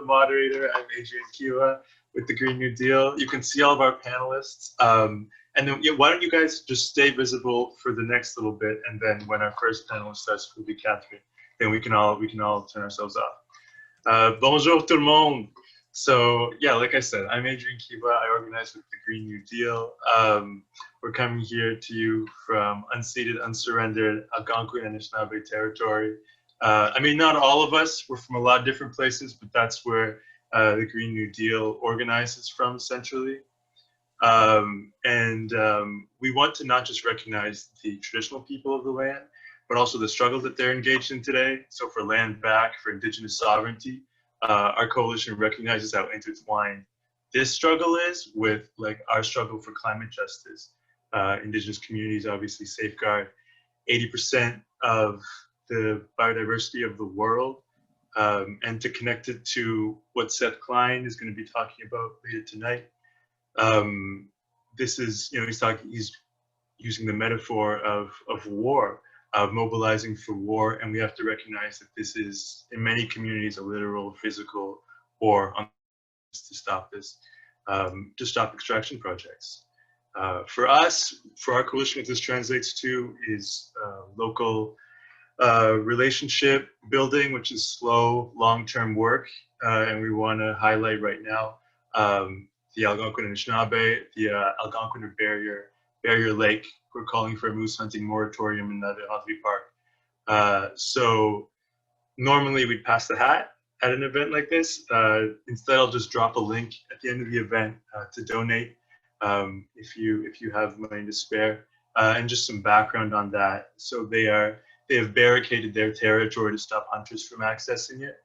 moderator. I'm Adrian Kiwa with the Green New Deal. You can see all of our panelists. And then why don't you guys just stay visible for the next little bit, and then when our first panelist starts, will be Catherine. Then we can all turn ourselves off. Bonjour tout le monde. So yeah, like I said, I'm Adrian Kiwa. I organize with the Green New Deal. We're coming here to you from unceded, unsurrendered Algonquin and Anishinaabe territory. I mean, not all of us. We're from a lot of different places, but that's where the Green New Deal organizes from centrally. We want to not just recognize the traditional people of the land, but also the struggle that they're engaged in today. So for land back, for Indigenous sovereignty, our coalition recognizes how intertwined this struggle is with like our struggle for climate justice. Indigenous communities obviously safeguard 80% of the biodiversity of the world, and to connect it to what Seth Klein is going to be talking about later tonight. This is, you know, he's using the metaphor of war, of mobilizing for war, and we have to recognize that this is, in many communities, a literal physical war to stop this, to stop extraction projects. For us, for our coalition, what this translates to is local relationship building, which is slow, long-term work, and we want to highlight right now the Algonquin and Anishinaabe, the Algonquin Barrier Lake. We're calling for a moose hunting moratorium in the Henry Park. So normally we'd pass the hat at an event like this. Instead, I'll just drop a link at the end of the event to donate if you have money to spare, and just some background on that. So they have barricaded their territory to stop hunters from accessing it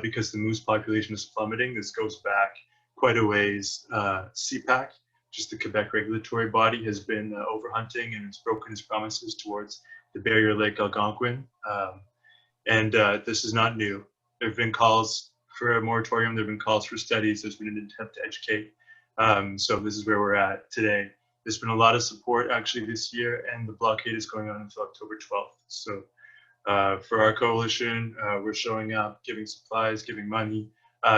because the moose population is plummeting. This goes back quite a ways. CPAC, just the Quebec regulatory body, has been overhunting and it's broken its promises towards the Barrier Lake Algonquin. This is not new. There have been calls for a moratorium, there have been calls for studies, there's been an attempt to educate. So this is where we're at today. There's been a lot of support actually this year, and the blockade is going on until October 12th. So for our coalition, we're showing up, giving supplies, giving money,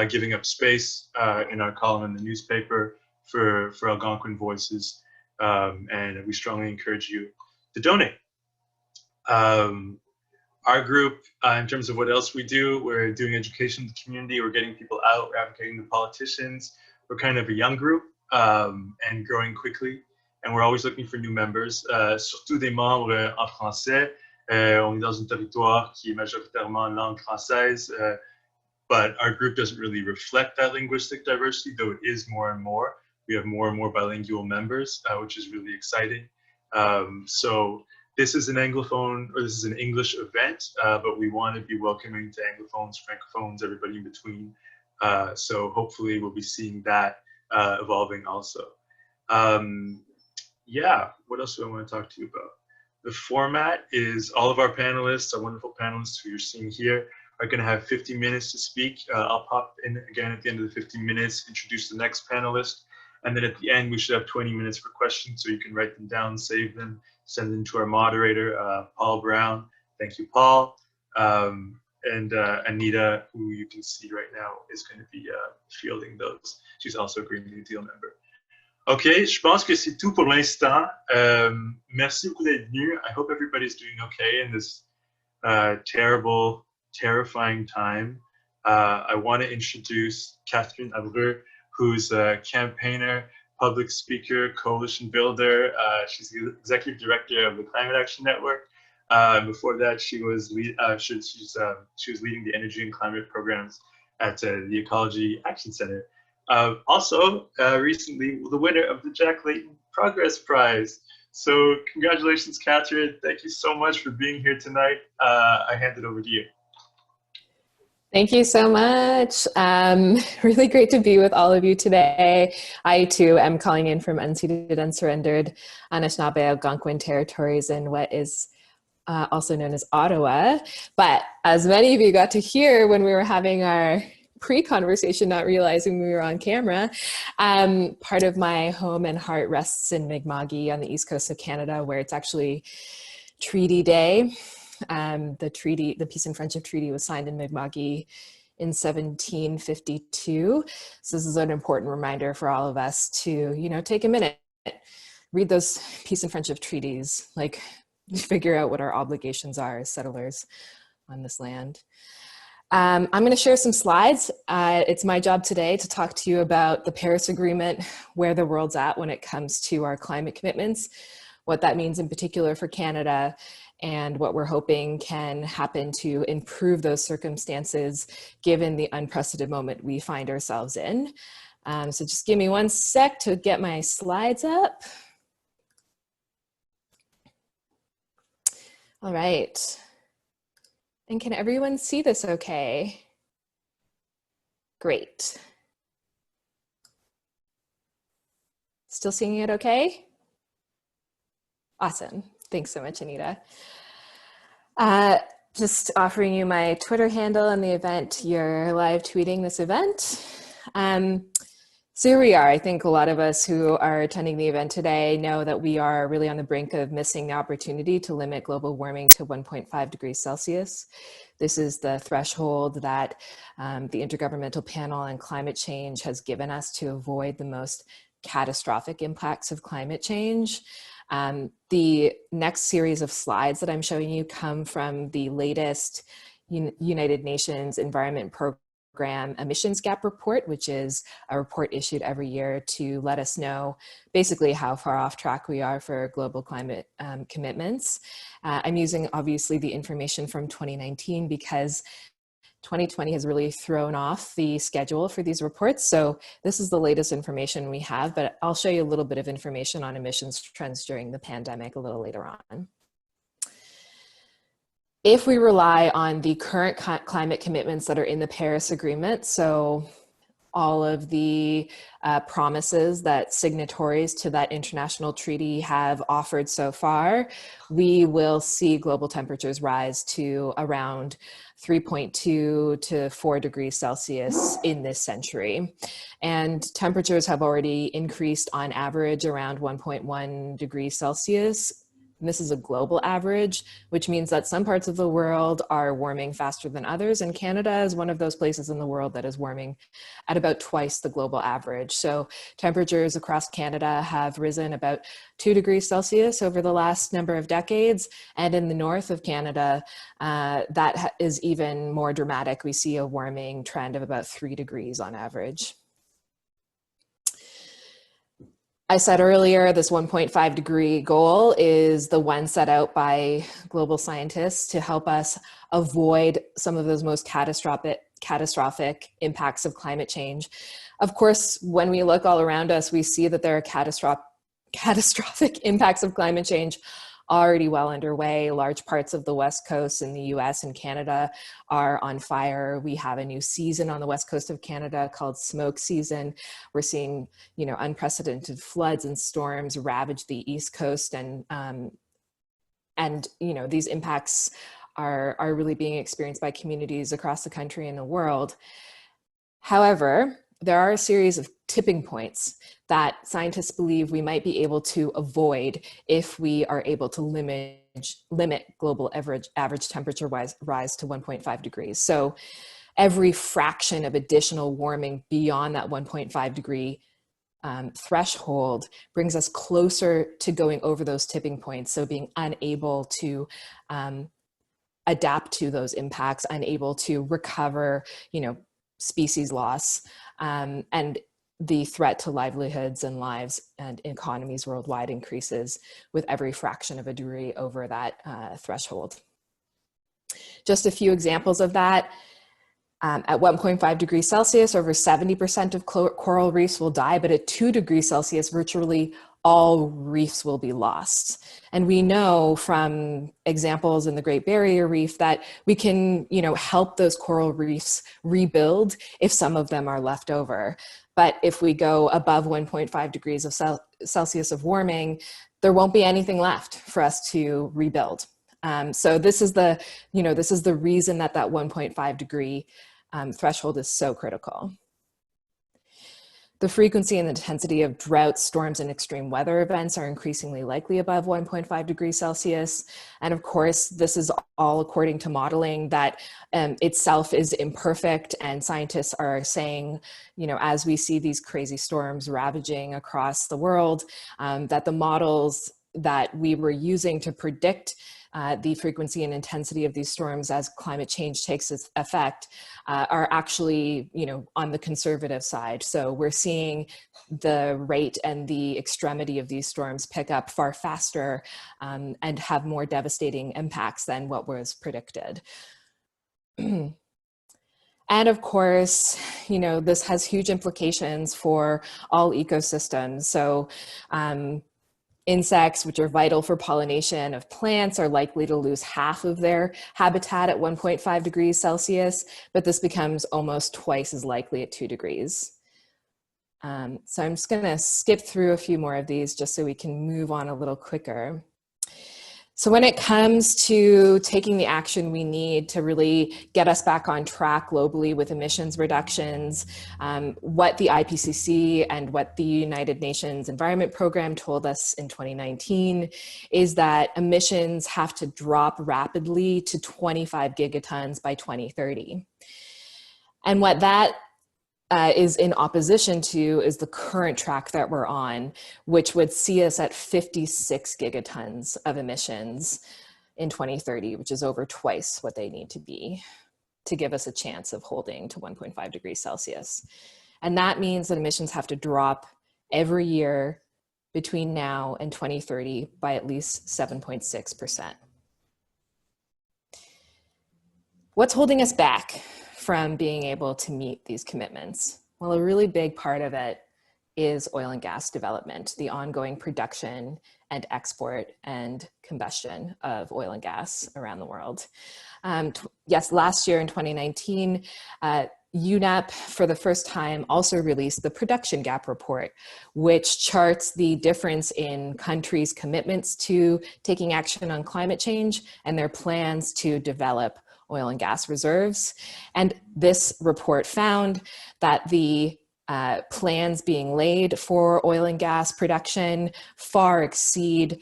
giving up space in our column in the newspaper for Algonquin voices, and we strongly encourage you to donate. Our group, in terms of what else we do, we're doing education in the community, we're getting people out, we're advocating to politicians. We're kind of a young group and growing quickly, and we're always looking for new members, surtout des membres en français. On est dans un territoire qui est majoritairement en langue française, but our group doesn't really reflect that linguistic diversity, though it is more and more. We have more and more bilingual members, which is really exciting. So this is an Anglophone, or this is an English event, but we want to be welcoming to Anglophones, Francophones, everybody in between. So hopefully we'll be seeing that evolving also. Yeah, what else do I want to talk to you about? The format is all of our panelists, our wonderful panelists who you're seeing here, are going to have 50 minutes to speak. I'll pop in again at the end of the 15 minutes, introduce the next panelist, and then at the end we should have 20 minutes for questions, so you can write them down, save them, send them to our moderator, Paul Brown. Thank you, Paul. And Anita, who you can see right now, is going to be fielding those. She's also a Green New Deal member. Ok, je pense que c'est tout pour l'instant. Merci beaucoup d'être venu. I hope everybody's doing okay in this terrible, terrifying time. I want to introduce Catherine Abreu, who's a campaigner, public speaker, coalition builder. She's the executive director of the Climate Action Network. Before that, she was leading the energy and climate programs at the Ecology Action Center. Also, recently, the winner of the Jack Clayton Progress Prize. So congratulations, Catherine. Thank you so much for being here tonight. I hand it over to you. Thank you so much. Really great to be with all of you today. I too am calling in from unceded, unsurrendered Anishinaabe Algonquin territories in what is also known as Ottawa. But as many of you got to hear when we were having our pre-conversation, not realizing we were on camera, part of my home and heart rests in Mi'kma'ki on the east coast of Canada, where it's actually Treaty Day. The Peace and Friendship Treaty was signed in Mi'kma'ki in 1752. So this is an important reminder for all of us to, you know, take a minute, read those peace and friendship treaties, like figure out what our obligations are as settlers on this land. I'm going to share some slides. It's my job today to talk to you about the Paris Agreement, where the world's at when it comes to our climate commitments, what that means in particular for Canada, and what we're hoping can happen to improve those circumstances given the unprecedented moment we find ourselves in. So just give me one sec to get my slides up. All right. And can everyone see this okay? Great. Still seeing it okay? Awesome. Thanks so much, Anita. Just offering you my Twitter handle in the event you're live tweeting this event. So here we are. I think a lot of us who are attending the event today know that we are really on the brink of missing the opportunity to limit global warming to 1.5 degrees Celsius. This is the threshold that the Intergovernmental Panel on Climate Change has given us to avoid the most catastrophic impacts of climate change. The next series of slides that I'm showing you come from the latest United Nations Environment Program Emissions Gap Report, which is a report issued every year to let us know basically how far off track we are for global climate commitments. I'm using obviously the information from 2019 because 2020 has really thrown off the schedule for these reports. So this is the latest information we have, but I'll show you a little bit of information on emissions trends during the pandemic a little later on. If we rely on the current climate commitments that are in the Paris Agreement, so all of the promises that signatories to that international treaty have offered so far, we will see global temperatures rise to around 3.2 to 4 degrees Celsius in this century. And temperatures have already increased on average around 1.1 degrees Celsius. And this is a global average, which means that some parts of the world are warming faster than others. And Canada is one of those places in the world that is warming at about twice the global average. So temperatures across Canada have risen about 2 degrees Celsius over the last number of decades. And in the north of Canada, that is even more dramatic. We see a warming trend of about 3 degrees on average. I said earlier, this 1.5 degree goal is the one set out by global scientists to help us avoid some of those most catastrophic impacts of climate change. Of course, when we look all around us, we see that there are catastrophic impacts of climate change already well underway. Large parts of the West Coast in the US and Canada are on fire. We have a new season on the West Coast of Canada called smoke season. We're seeing, you know, unprecedented floods and storms ravage the East Coast, and you know, these impacts are really being experienced by communities across the country and the world. However, there are a series of tipping points that scientists believe we might be able to avoid if we are able to limit global average temperature rise to 1.5 degrees. So every fraction of additional warming beyond that 1.5 degree threshold brings us closer to going over those tipping points. So being unable to adapt to those impacts, unable to recover, you know, species loss, and the threat to livelihoods and lives and economies worldwide increases with every fraction of a degree over that threshold. Just a few examples of that. At 1.5 degrees Celsius, over 70% of coral reefs will die, but at 2 degrees Celsius, virtually all reefs will be lost. And we know from examples in the Great Barrier Reef that we can, you know, help those coral reefs rebuild if some of them are left over. But if we go above 1.5 degrees of Celsius of warming, there won't be anything left for us to rebuild. So this is the, you know, this is the reason that that 1.5 degree threshold is so critical. The frequency and intensity of droughts, storms, and extreme weather events are increasingly likely above 1.5 degrees Celsius. And of course, this is all according to modeling that itself is imperfect. And scientists are saying, you know, as we see these crazy storms ravaging across the world, that the models that we were using to predict the frequency and intensity of these storms as climate change takes effect are actually, you know, on the conservative side. So we're seeing the rate and the extremity of these storms pick up far faster and have more devastating impacts than what was predicted. And of course, you know, this has huge implications for all ecosystems. So insects, which are vital for pollination of plants, are likely to lose half of their habitat at 1.5 degrees Celsius, but this becomes almost twice as likely at 2 degrees. So I'm just gonna skip through a few more of these just so we can move on a little quicker. So when it comes to taking the action we need to really get us back on track globally with emissions reductions, what the IPCC and what the United Nations Environment Program told us in 2019 is that emissions have to drop rapidly to 25 gigatons by 2030. And what that is in opposition to is the current track that we're on, which would see us at 56 gigatons of emissions in 2030, which is over twice what they need to be to give us a chance of holding to 1.5 degrees Celsius. And that means that emissions have to drop every year between now and 2030 by at least 7.6%. What's holding us back from being able to meet these commitments? Well, a really big part of it is oil and gas development, the ongoing production and export and combustion of oil and gas around the world. Yes, last year in 2019, UNEP for the first time also released the Production Gap Report, which charts the difference in countries' commitments to taking action on climate change and their plans to develop oil and gas reserves. And this report found that the plans being laid for oil and gas production far exceed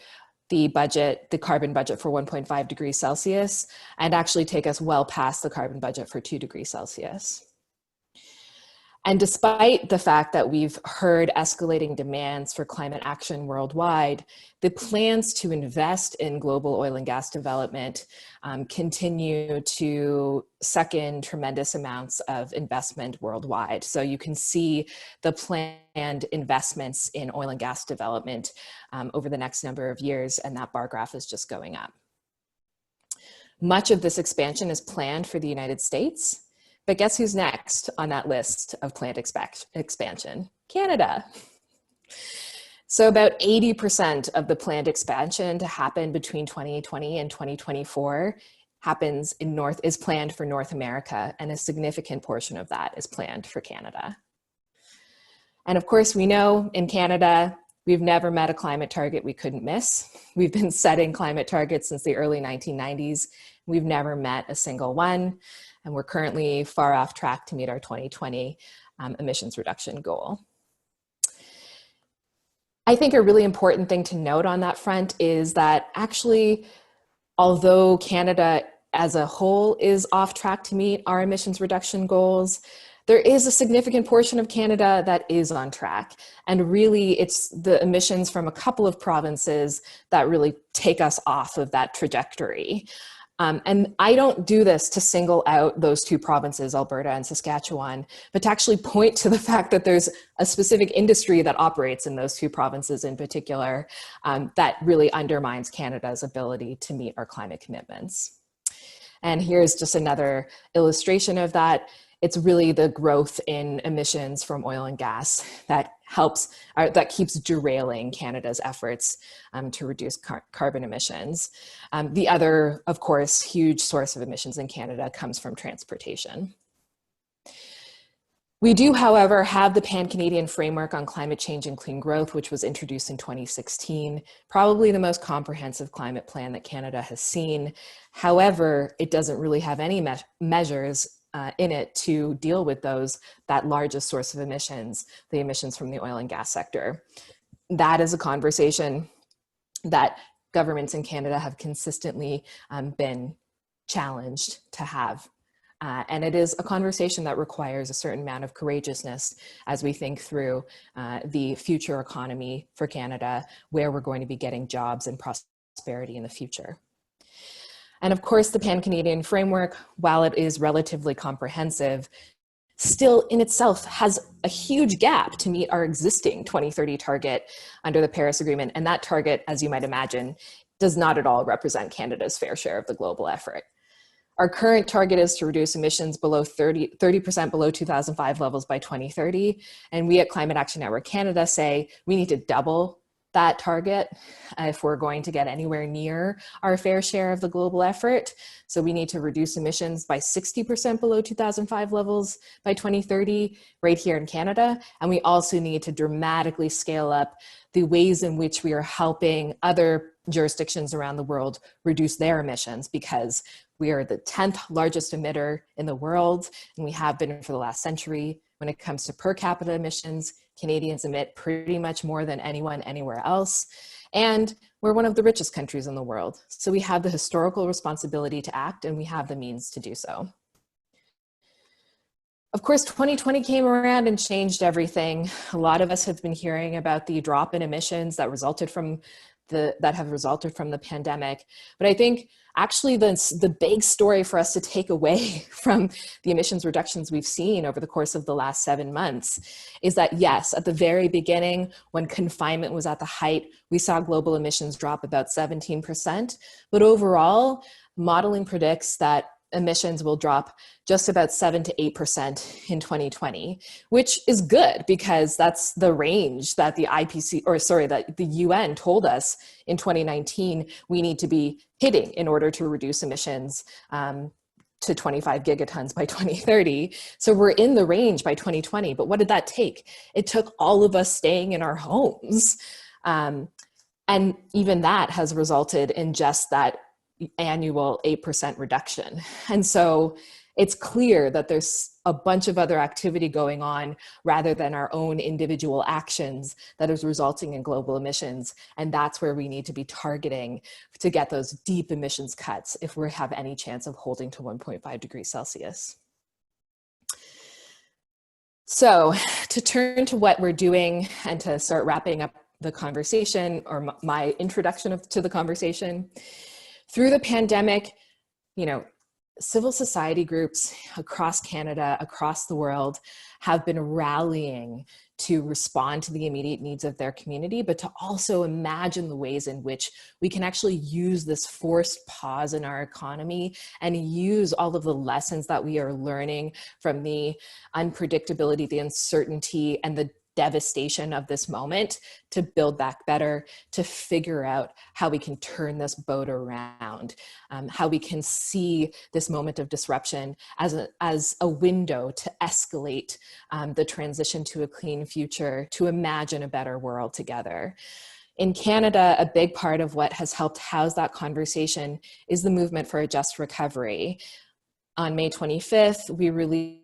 the budget, the carbon budget for 1.5 degrees Celsius, and actually take us well past the carbon budget for 2 degrees Celsius. And despite the fact that we've heard escalating demands for climate action worldwide, the plans to invest in global oil and gas development continue to suck in tremendous amounts of investment worldwide. So you can see the planned investments in oil and gas development over the next number of years, and that bar graph is just going up. Much of this expansion is planned for the United States. But guess who's next on that list of planned expansion? Canada. So about 80% of the planned expansion to happen between 2020 and 2024 is planned for North America, and a significant portion of that is planned for Canada. And of course, we know in Canada, we've never met a climate target we couldn't miss. We've been setting climate targets since the early 1990s. We've never met a single one. And we're currently far off track to meet our 2020 emissions reduction goal. I think a really important thing to note on that front is that actually, although Canada as a whole is off track to meet our emissions reduction goals, there is a significant portion of Canada that is on track. And really, it's the emissions from a couple of provinces that really take us off of that trajectory. And I don't do this to single out those two provinces, Alberta and Saskatchewan, but to actually point to the fact that there's a specific industry that operates in those two provinces in particular that really undermines Canada's ability to meet our climate commitments. And here's just another illustration of that. It's really the growth in emissions from oil and gas that that keeps derailing Canada's efforts to reduce carbon emissions. The other, of course, huge source of emissions in Canada comes from transportation. We do, however, have the Pan-Canadian Framework on Climate Change and Clean Growth, which was introduced in 2016, probably the most comprehensive climate plan that Canada has seen. However, it doesn't really have any measures in it to deal with that largest source of emissions, the emissions from the oil and gas sector. That is a conversation that governments in Canada have consistently been challenged to have. And it is a conversation that requires a certain amount of courageousness as we think through the future economy for Canada, where we're going to be getting jobs and prosperity in the future. And of course, the Pan-Canadian framework, while it is relatively comprehensive, still in itself has a huge gap to meet our existing 2030 target under the Paris Agreement. And that target, as you might imagine, does not at all represent Canada's fair share of the global effort. Our current target is to reduce emissions below 30% below 2005 levels by 2030. And we at Climate Action Network Canada say we need to double that target if we're going to get anywhere near our fair share of the global effort. So we need to reduce emissions by 60% below 2005 levels by 2030 right here in Canada. And we also need to dramatically scale up the ways in which we are helping other jurisdictions around the world reduce their emissions, because we are the 10th largest emitter in the world, and we have been for the last century. When it comes to per capita emissions, Canadians emit pretty much more than anyone anywhere else. And we're one of the richest countries in the world. So we have the historical responsibility to act, and we have the means to do so. Of course, 2020 came around and changed everything. A lot of us have been hearing about the drop in emissions that have resulted from the pandemic. But I think actually the big story for us to take away from the emissions reductions we've seen over the course of the last 7 months is that, yes, at the very beginning, when confinement was at the height, we saw global emissions drop about 17%. But overall, modeling predicts that emissions will drop just about 7 to 8% in 2020, which is good because that's the range that that the UN told us in 2019 we need to be hitting in order to reduce emissions to 25 gigatons by 2030. So we're in the range by 2020, but what did that take? It took all of us staying in our homes. And even that has resulted in just that annual 8% reduction. And so it's clear that there's a bunch of other activity going on rather than our own individual actions that is resulting in global emissions. And that's where we need to be targeting to get those deep emissions cuts if we have any chance of holding to 1.5 degrees Celsius. So to turn to what we're doing and to start wrapping up the conversation, or my introduction to the conversation, through the pandemic, civil society groups across Canada, across the world, have been rallying to respond to the immediate needs of their community, but to also imagine the ways in which we can actually use this forced pause in our economy and use all of the lessons that we are learning from the unpredictability, the uncertainty, and the devastation of this moment to build back better, to figure out how we can turn this boat around, how we can see this moment of disruption as a window to escalate the transition to a clean future, to imagine a better world together. In Canada, a big part of what has helped house that conversation is the movement for a just recovery. On May 25th, we released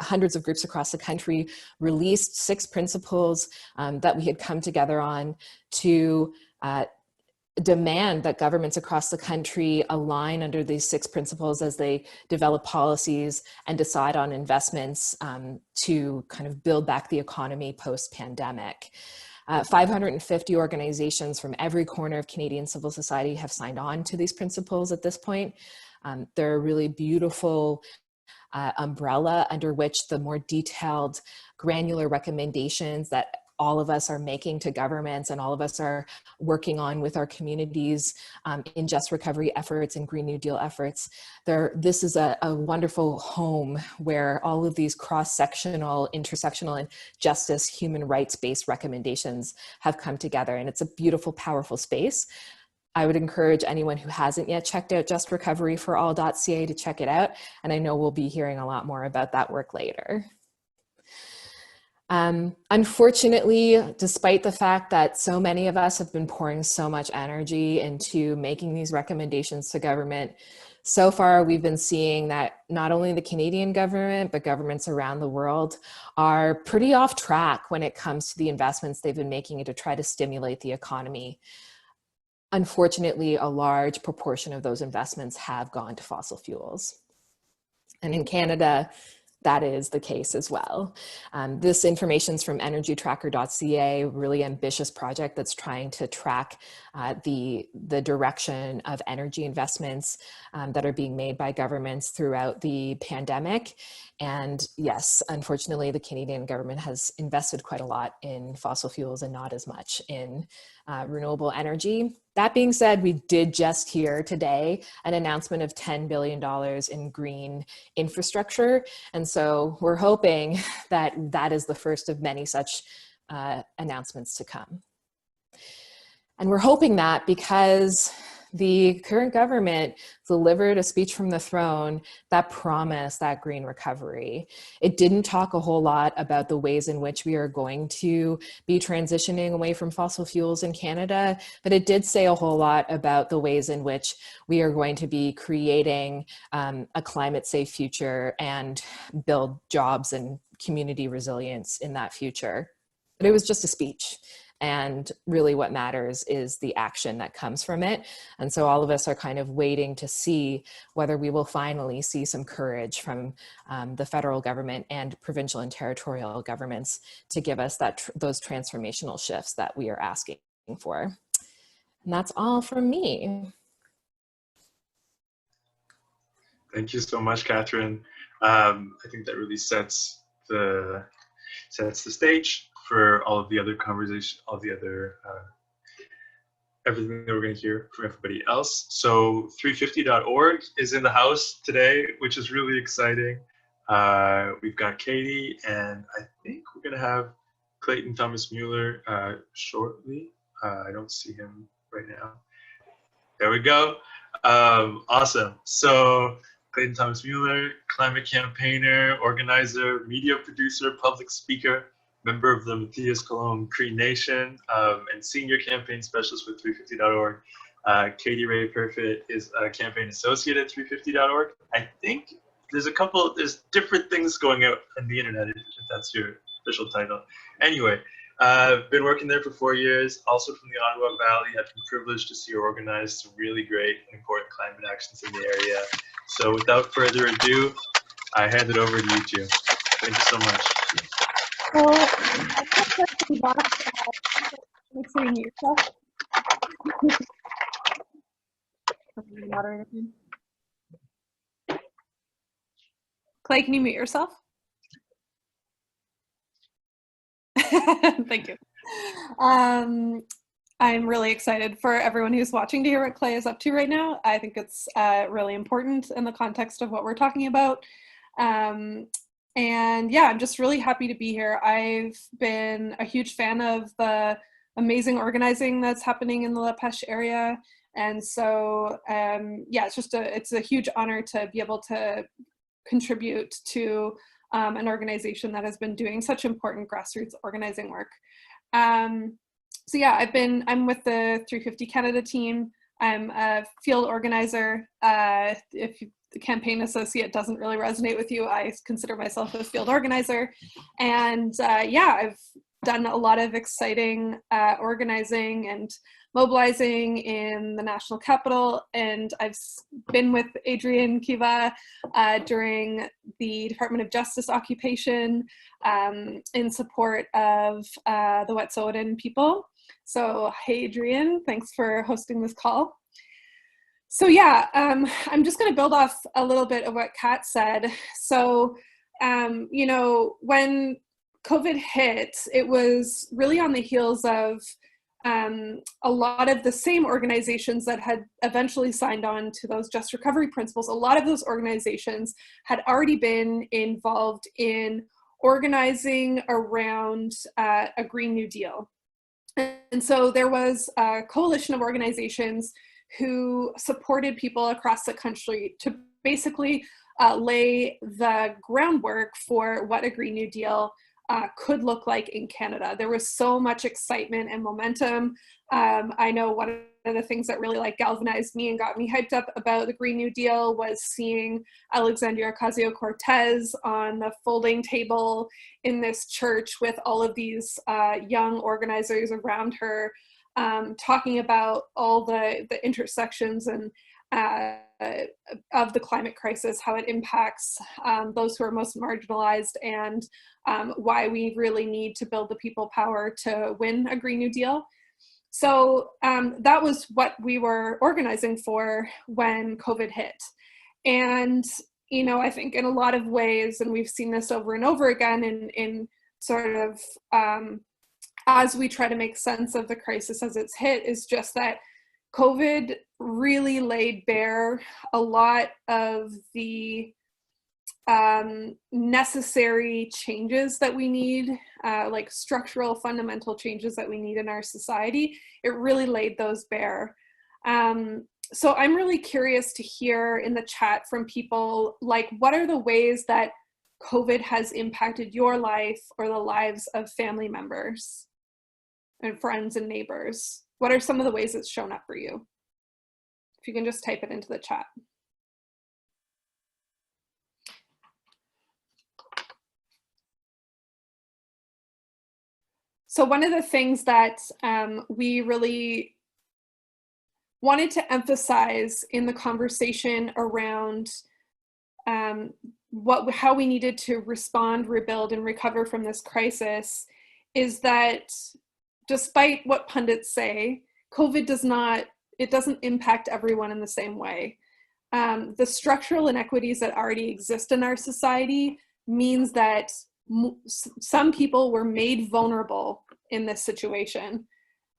hundreds of groups across the country released 6 principles that we had come together on to demand that governments across the country align under these 6 principles as they develop policies and decide on investments to kind of build back the economy post-pandemic. 550 organizations from every corner of Canadian civil society have signed on to these principles at this point. They're a really beautiful umbrella under which the more detailed, granular recommendations that all of us are making to governments and all of us are working on with our communities in just recovery efforts and Green New Deal efforts. This is a wonderful home where all of these cross-sectional, intersectional, and justice, human rights-based recommendations have come together. And it's a beautiful, powerful space. I would encourage anyone who hasn't yet checked out justrecoveryforall.ca to check it out. And I know we'll be hearing a lot more about that work later. Unfortunately, despite the fact that so many of us have been pouring so much energy into making these recommendations to government, So far, we've been seeing that not only the Canadian government, but governments around the world are pretty off track when it comes to the investments they've been making to try to stimulate the economy. Unfortunately, a large proportion of those investments have gone to fossil fuels. And in Canada, that is the case as well. This information is from energytracker.ca, a really ambitious project that's trying to track the direction of energy investments that are being made by governments throughout the pandemic. And yes, unfortunately, the Canadian government has invested quite a lot in fossil fuels and not as much in renewable energy. That being said, we did just hear today an announcement of $10 billion in green infrastructure. And so we're hoping that that is the first of many such announcements to come. And we're hoping that because the current government delivered a speech from the throne that promised that green recovery. It didn't talk a whole lot about the ways in which we are going to be transitioning away from fossil fuels in Canada, but it did say a whole lot about the ways in which we are going to be creating a climate safe future and build jobs and community resilience in that future. But it was just a speech. And really what matters is the action that comes from it. And so all of us are kind of waiting to see whether we will finally see some courage from the federal government and provincial and territorial governments to give us those transformational shifts that we are asking for. And that's all from me. Thank you so much, Catherine. I think that really sets the stage for all of the other conversation, all the other everything that we're going to hear from everybody else. So 350.org is in the house today, which is really exciting. We've got Katie, and I think we're going to have Clayton Thomas-Müller shortly. I don't see him right now. There we go. Awesome. So Clayton Thomas-Müller, climate campaigner, organizer, media producer, public speaker, member of the Matthias Cologne Cree Nation, and senior campaign specialist with 350.org. Katie Ray Perfitt is a campaign associate at 350.org. I think there's different things going out on the internet, if that's your official title. Anyway, been working there for 4 years, also from the Ottawa Valley. I've been privileged to see her organize some really great and important climate actions in the area. So without further ado, I hand it over to you two. Thank you so much. So, I have questions off. Make sure you mute yourself. Clay, can you mute yourself? Thank you. I'm really excited for everyone who's watching to hear what Clay is up to right now. I think it's really important in the context of what we're talking about. And yeah, I'm just really happy to be here. I've been a huge fan of the amazing organizing that's happening in the La Peche area. And so, yeah, it's a huge honor to be able to contribute to an organization that has been doing such important grassroots organizing work. So yeah, I'm with the 350 Canada team. I'm a field organizer. If the campaign associate doesn't really resonate with you, I consider myself a field organizer. And yeah, I've done a lot of exciting organizing and mobilizing in the national capital. And I've been with Adrian Kiva during the Department of Justice occupation in support of the Wet'suwet'en people. So, hey, Adrian, thanks for hosting this call. So yeah, I'm just going to build off a little bit of what Kat said. So, you know, when COVID hit, it was really on the heels of a lot of the same organizations that had eventually signed on to those just recovery principles. A lot of those organizations had already been involved in organizing around a Green New Deal. And so there was a coalition of organizations who supported people across the country to basically lay the groundwork for what a Green New Deal could look like in Canada. There was so much excitement and momentum. I know one of the things that really like galvanized me and got me hyped up about the Green New Deal was seeing Alexandria Ocasio-Cortez on the folding table in this church with all of these young organizers around her, talking about all the intersections and of the climate crisis, how it impacts those who are most marginalized, and why we really need to build the people power to win a Green New Deal. So that was what we were organizing for when COVID hit. And, you know, I think in a lot of ways, and we've seen this over and over again in sort of, as we try to make sense of the crisis as it's hit, is just that COVID really laid bare a lot of the necessary changes that we need, like structural, fundamental changes that we need in our society. It really laid those bare. So I'm really curious to hear in the chat from people, like, what are the ways that COVID has impacted your life or the lives of family members and friends and neighbors? What are some of the ways it's shown up for you? If you can just type it into the chat. So one of the things that we really wanted to emphasize in the conversation around how we needed to respond, rebuild, and recover from this crisis is that despite what pundits say, COVID doesn't impact everyone in the same way. The structural inequities that already exist in our society means that some people were made vulnerable in this situation.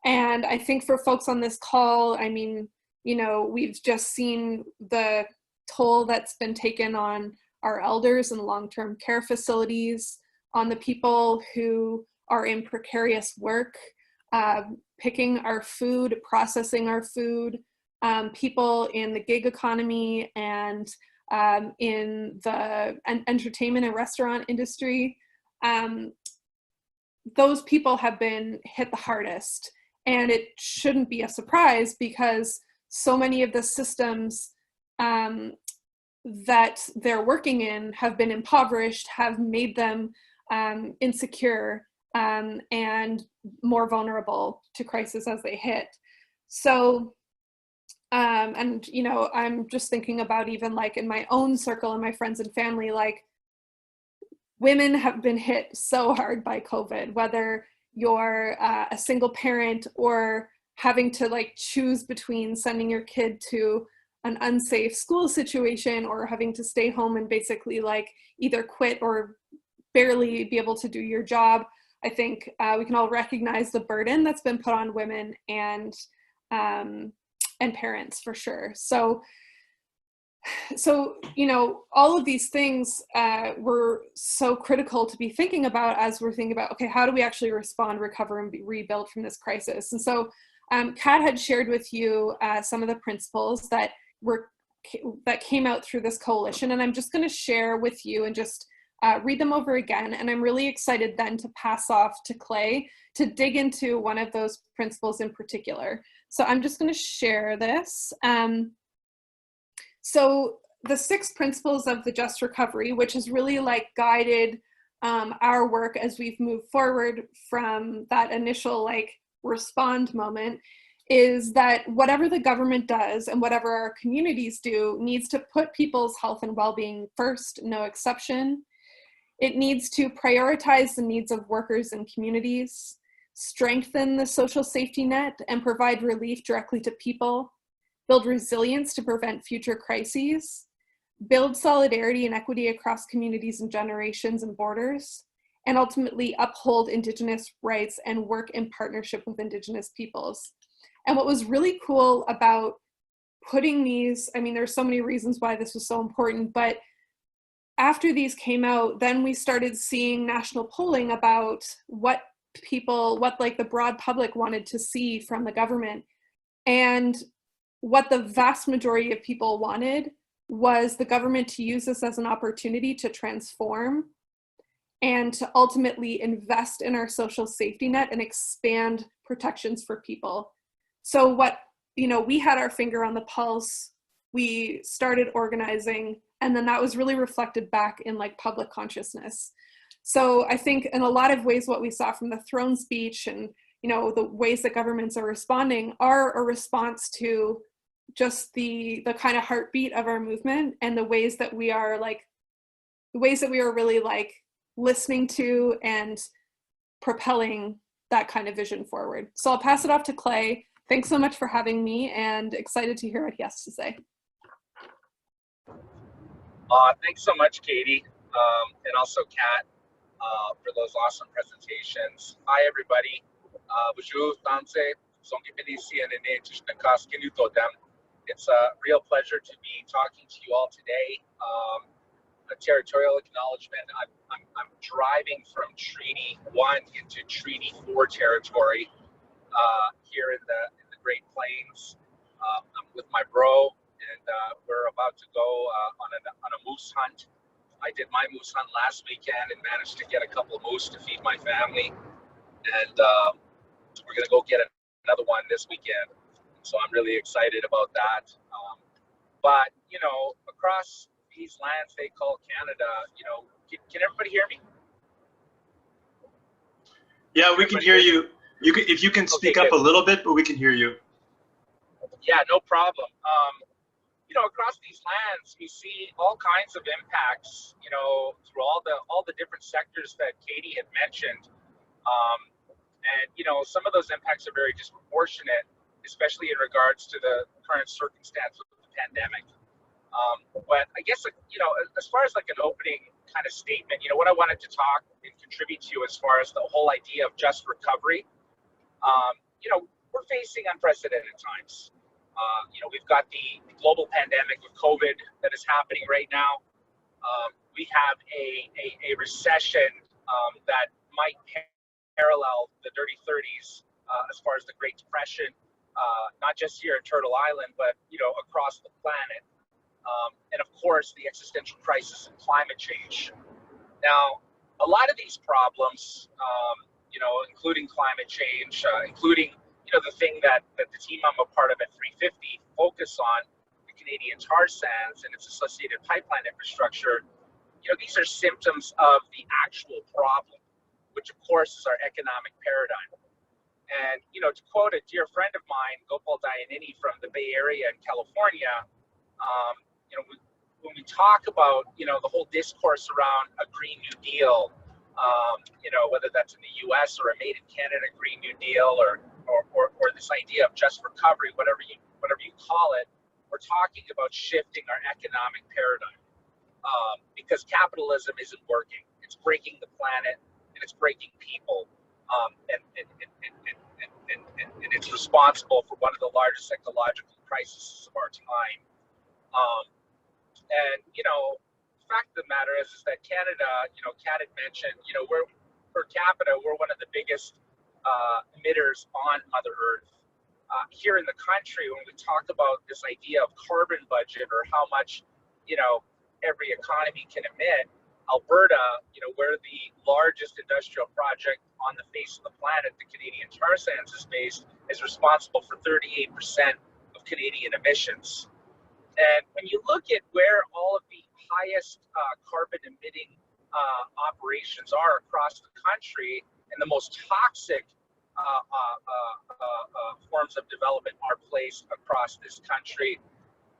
And I think for folks on this call, I mean, you know, we've just seen the toll that's been taken on our elders in long-term care facilities, on the people who are in precarious work, picking our food, processing our food, people in the gig economy and in the entertainment and restaurant industry. Those people have been hit the hardest, and it shouldn't be a surprise because so many of the systems that they're working in have been impoverished, have made them insecure, and more vulnerable to crisis as they hit. So, and you know, I'm just thinking about even like in my own circle and my friends and family, like women have been hit so hard by COVID, whether you're a single parent or having to like choose between sending your kid to an unsafe school situation or having to stay home and basically like either quit or barely be able to do your job. I think we can all recognize the burden that's been put on women and parents for sure. So, you know, all of these things were so critical to be thinking about as we're thinking about, okay, how do we actually respond, recover, and rebuild from this crisis? And so Kat had shared with you some of the principles that came out through this coalition, and I'm just going to share with you and just read them over again. And I'm really excited then to pass off to Clay to dig into one of those principles in particular. So I'm just going to share this. So the 6 principles of the just recovery, which has really like guided our work as we've moved forward from that initial like respond moment, is that whatever the government does and whatever our communities do needs to put people's health and well-being first, no exception. It needs to prioritize the needs of workers and communities, strengthen the social safety net and provide relief directly to people, build resilience to prevent future crises, build solidarity and equity across communities and generations and borders, and ultimately uphold Indigenous rights and work in partnership with Indigenous peoples. And what was really cool about putting these, I mean, there's so many reasons why this was so important, but after these came out, then we started seeing national polling about what like the broad public wanted to see from the government. And what the vast majority of people wanted was the government to use this as an opportunity to transform and to ultimately invest in our social safety net and expand protections for people. So what, we had our finger on the pulse, we started organizing, and then that was really reflected back in like public consciousness. So I think in a lot of ways, what we saw from the throne speech and, the ways that governments are responding are a response to just the kind of heartbeat of our movement, and the ways that we are really like listening to and propelling that kind of vision forward. So I'll pass it off to Clay. Thanks so much for having me, and excited to hear what he has to say. Thanks so much, Katie, and also Kat, for those awesome presentations. Hi, everybody. Bonjour, Tanse. It's a real pleasure to be talking to you all today. A territorial acknowledgement. I'm driving from Treaty 1 into Treaty 4 territory here in the Great Plains. I'm with my bro, and we're about to go on a moose hunt. I did my moose hunt last weekend and managed to get a couple of moose to feed my family, and we're gonna go get another one this weekend. So I'm really excited about that. But across these lands they call Canada, can everybody hear me? Yeah, we can hear you. If you can speak up a little bit, but we can hear you. Yeah, no problem. Across these lands, we see all kinds of impacts, through all the different sectors that Katie had mentioned. And some of those impacts are very disproportionate, especially in regards to the current circumstance of the pandemic. But I guess, as far as like an opening kind of statement, what I wanted to talk and contribute to as far as the whole idea of just recovery, we're facing unprecedented times. We've got the global pandemic of COVID that is happening right now. We have a recession that might parallel the dirty 30s as far as the Great Depression, not just here in Turtle Island, but across the planet. And of course, the existential crisis of climate change. Now, a lot of these problems, including climate change, including the thing that the team I'm a part of at 350 focus on, the Canadian tar sands and its associated pipeline infrastructure, these are symptoms of the actual problem, which of course is our economic paradigm. And, to quote a dear friend of mine, Gopal Dayanini from the Bay Area in California, when we talk about, the whole discourse around a Green New Deal, whether that's in the US or a Made in Canada Green New Deal or this idea of just recovery, whatever you call it, we're talking about shifting our economic paradigm, because capitalism isn't working. It's breaking the planet and it's breaking people, and it's responsible for one of the largest ecological crises of our time. And the fact of the matter is that Canada, Kat had mentioned, we're per capita, we're one of the biggest emitters on Mother Earth. Here in the country, when we talk about this idea of carbon budget or how much, every economy can emit, Alberta, where the largest industrial project on the face of the planet, the Canadian tar sands is based, is responsible for 38% of Canadian emissions. And when you look at where all of the highest carbon emitting operations are across the country, and the most toxic forms of development are placed across this country,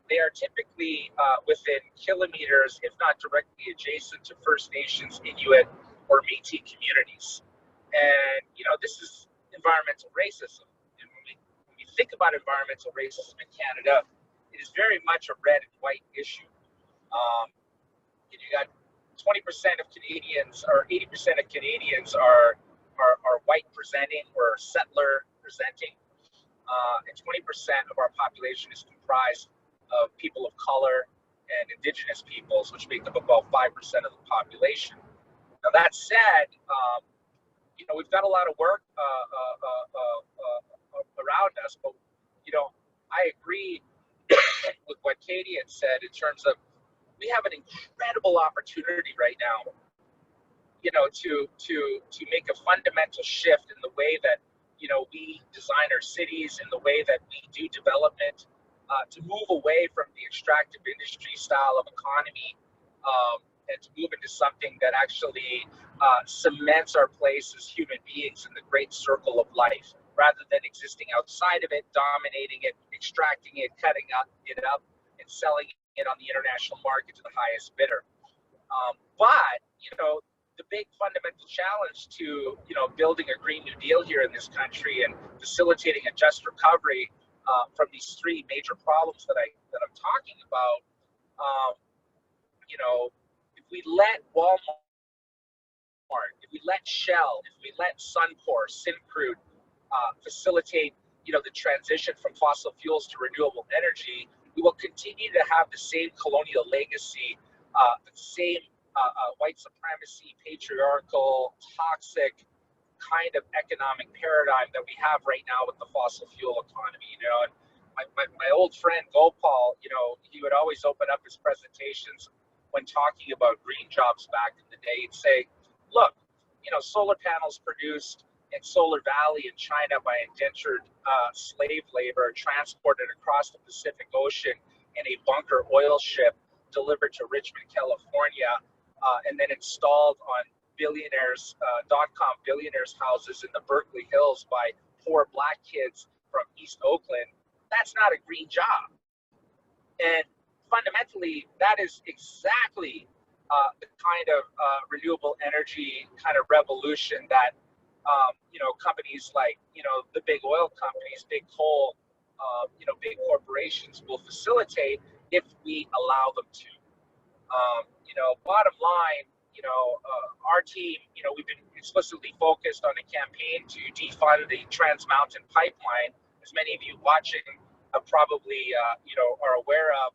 they are typically within kilometers, if not directly adjacent to First Nations, Inuit, or Métis communities. And this is environmental racism. And when we think about environmental racism in Canada, it is very much a red and white issue. You got 20% of Canadians, or 80% of Canadians are white presenting or settler presenting, and 20% of our population is comprised of people of color and Indigenous peoples, which make up about 5% of the population. Now that said, we've got a lot of work around us, but I agree with what Katie had said in terms of we have an incredible opportunity right now to make a fundamental shift in the way that we design our cities, in the way that we do development, to move away from the extractive industry style of economy, and to move into something that actually cements our place as human beings in the great circle of life, rather than existing outside of it, dominating it, extracting it, cutting it up, and selling it on the international market to the highest bidder. But the big fundamental challenge to building a Green New Deal here in this country and facilitating a just recovery from these three major problems that I'm talking about, if we let Walmart, if we let Shell, if we let Suncor, Syncrude facilitate the transition from fossil fuels to renewable energy, we will continue to have the same colonial legacy, the same white supremacy, patriarchal, toxic kind of economic paradigm that we have right now with the fossil fuel economy. And my old friend Gopal, he would always open up his presentations when talking about green jobs back in the day. He'd say, look, solar panels produced in Solar Valley in China by indentured slave labor, transported across the Pacific Ocean in a bunker oil ship, delivered to Richmond, California, and then installed on dot-com billionaires' houses in the Berkeley Hills by poor black kids from East Oakland. That's not a green job. And fundamentally, that is exactly the kind of renewable energy kind of revolution that companies like the big oil companies, big coal, big corporations will facilitate if we allow them to. Bottom line, our team, we've been explicitly focused on a campaign to defund the Trans Mountain Pipeline. As many of you watching probably, are aware of,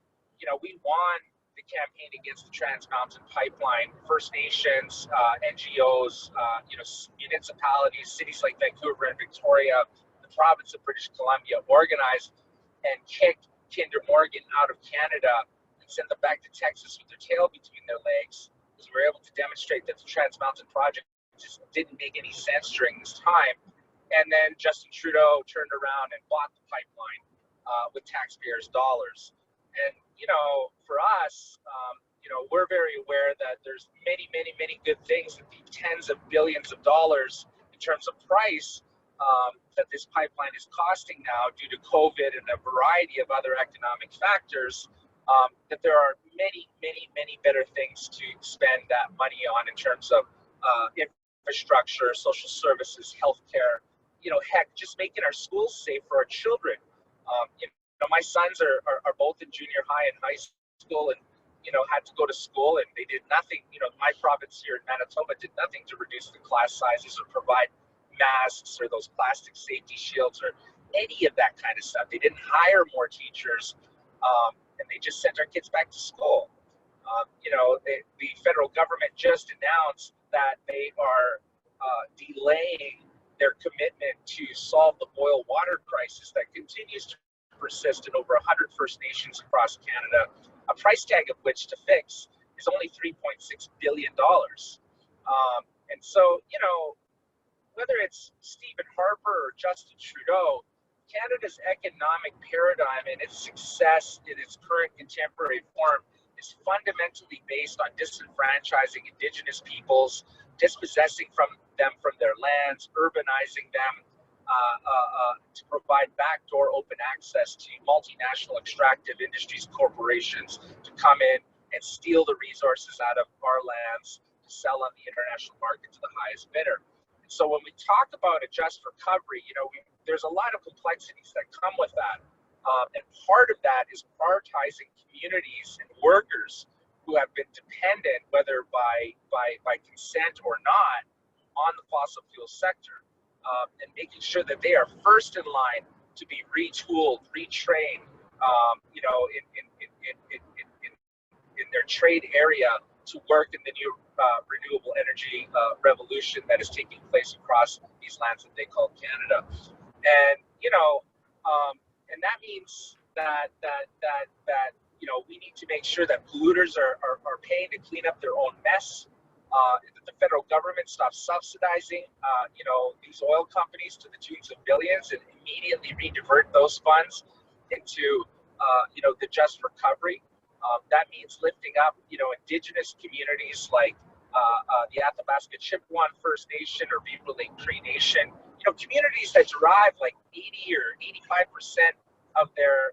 we won the campaign against the Trans Mountain Pipeline. First Nations, NGOs, municipalities, cities like Vancouver and Victoria, the province of British Columbia organized and kicked Kinder Morgan out of Canada and sent them back to Texas with their tail between their legs, because we were able to demonstrate that the Trans Mountain project just didn't make any sense during this time. And then Justin Trudeau turned around and bought the pipeline with taxpayers' dollars. And, for us, we're very aware that there's many, many, many good things that the tens of billions of dollars in terms of price that this pipeline is costing now due to COVID and a variety of other economic factors, that there are many, many, many better things to spend that money on in terms of infrastructure, social services, healthcare, heck, just making our schools safe for our children. My sons are both in junior high and high school, and had to go to school, and they did nothing. My province here in Manitoba did nothing to reduce the class sizes or provide masks or those plastic safety shields or any of that kind of stuff. They didn't hire more teachers, and they just sent our kids back to school. The federal government just announced that they are delaying their commitment to solve the boil water crisis that continues to persist in over 100 First Nations across Canada, a price tag of which to fix is only $3.6 billion. And so, whether it's Stephen Harper or Justin Trudeau, Canada's economic paradigm and its success in its current contemporary form is fundamentally based on disenfranchising Indigenous peoples, dispossessing them from their lands, urbanizing them, to provide backdoor open access to multinational extractive industries corporations to come in and steal the resources out of our lands to sell on the international market to the highest bidder. And so when we talk about a just recovery, there's a lot of complexities that come with that. And part of that is prioritizing communities and workers who have been dependent, whether by consent or not, on the fossil fuel sector. And making sure that they are first in line to be retooled, retrained, in their trade area to work in the new renewable energy revolution that is taking place across these lands that they call Canada. And and that means that we need to make sure that polluters are paying to clean up their own mess. that the federal government stops subsidizing, these oil companies to the tunes of billions and immediately redivert those funds into, the just recovery. That means lifting up, indigenous communities like the Athabasca Chippewa First Nation or Beaver Lake Cree Nation, communities that derive like 80 or 85% of their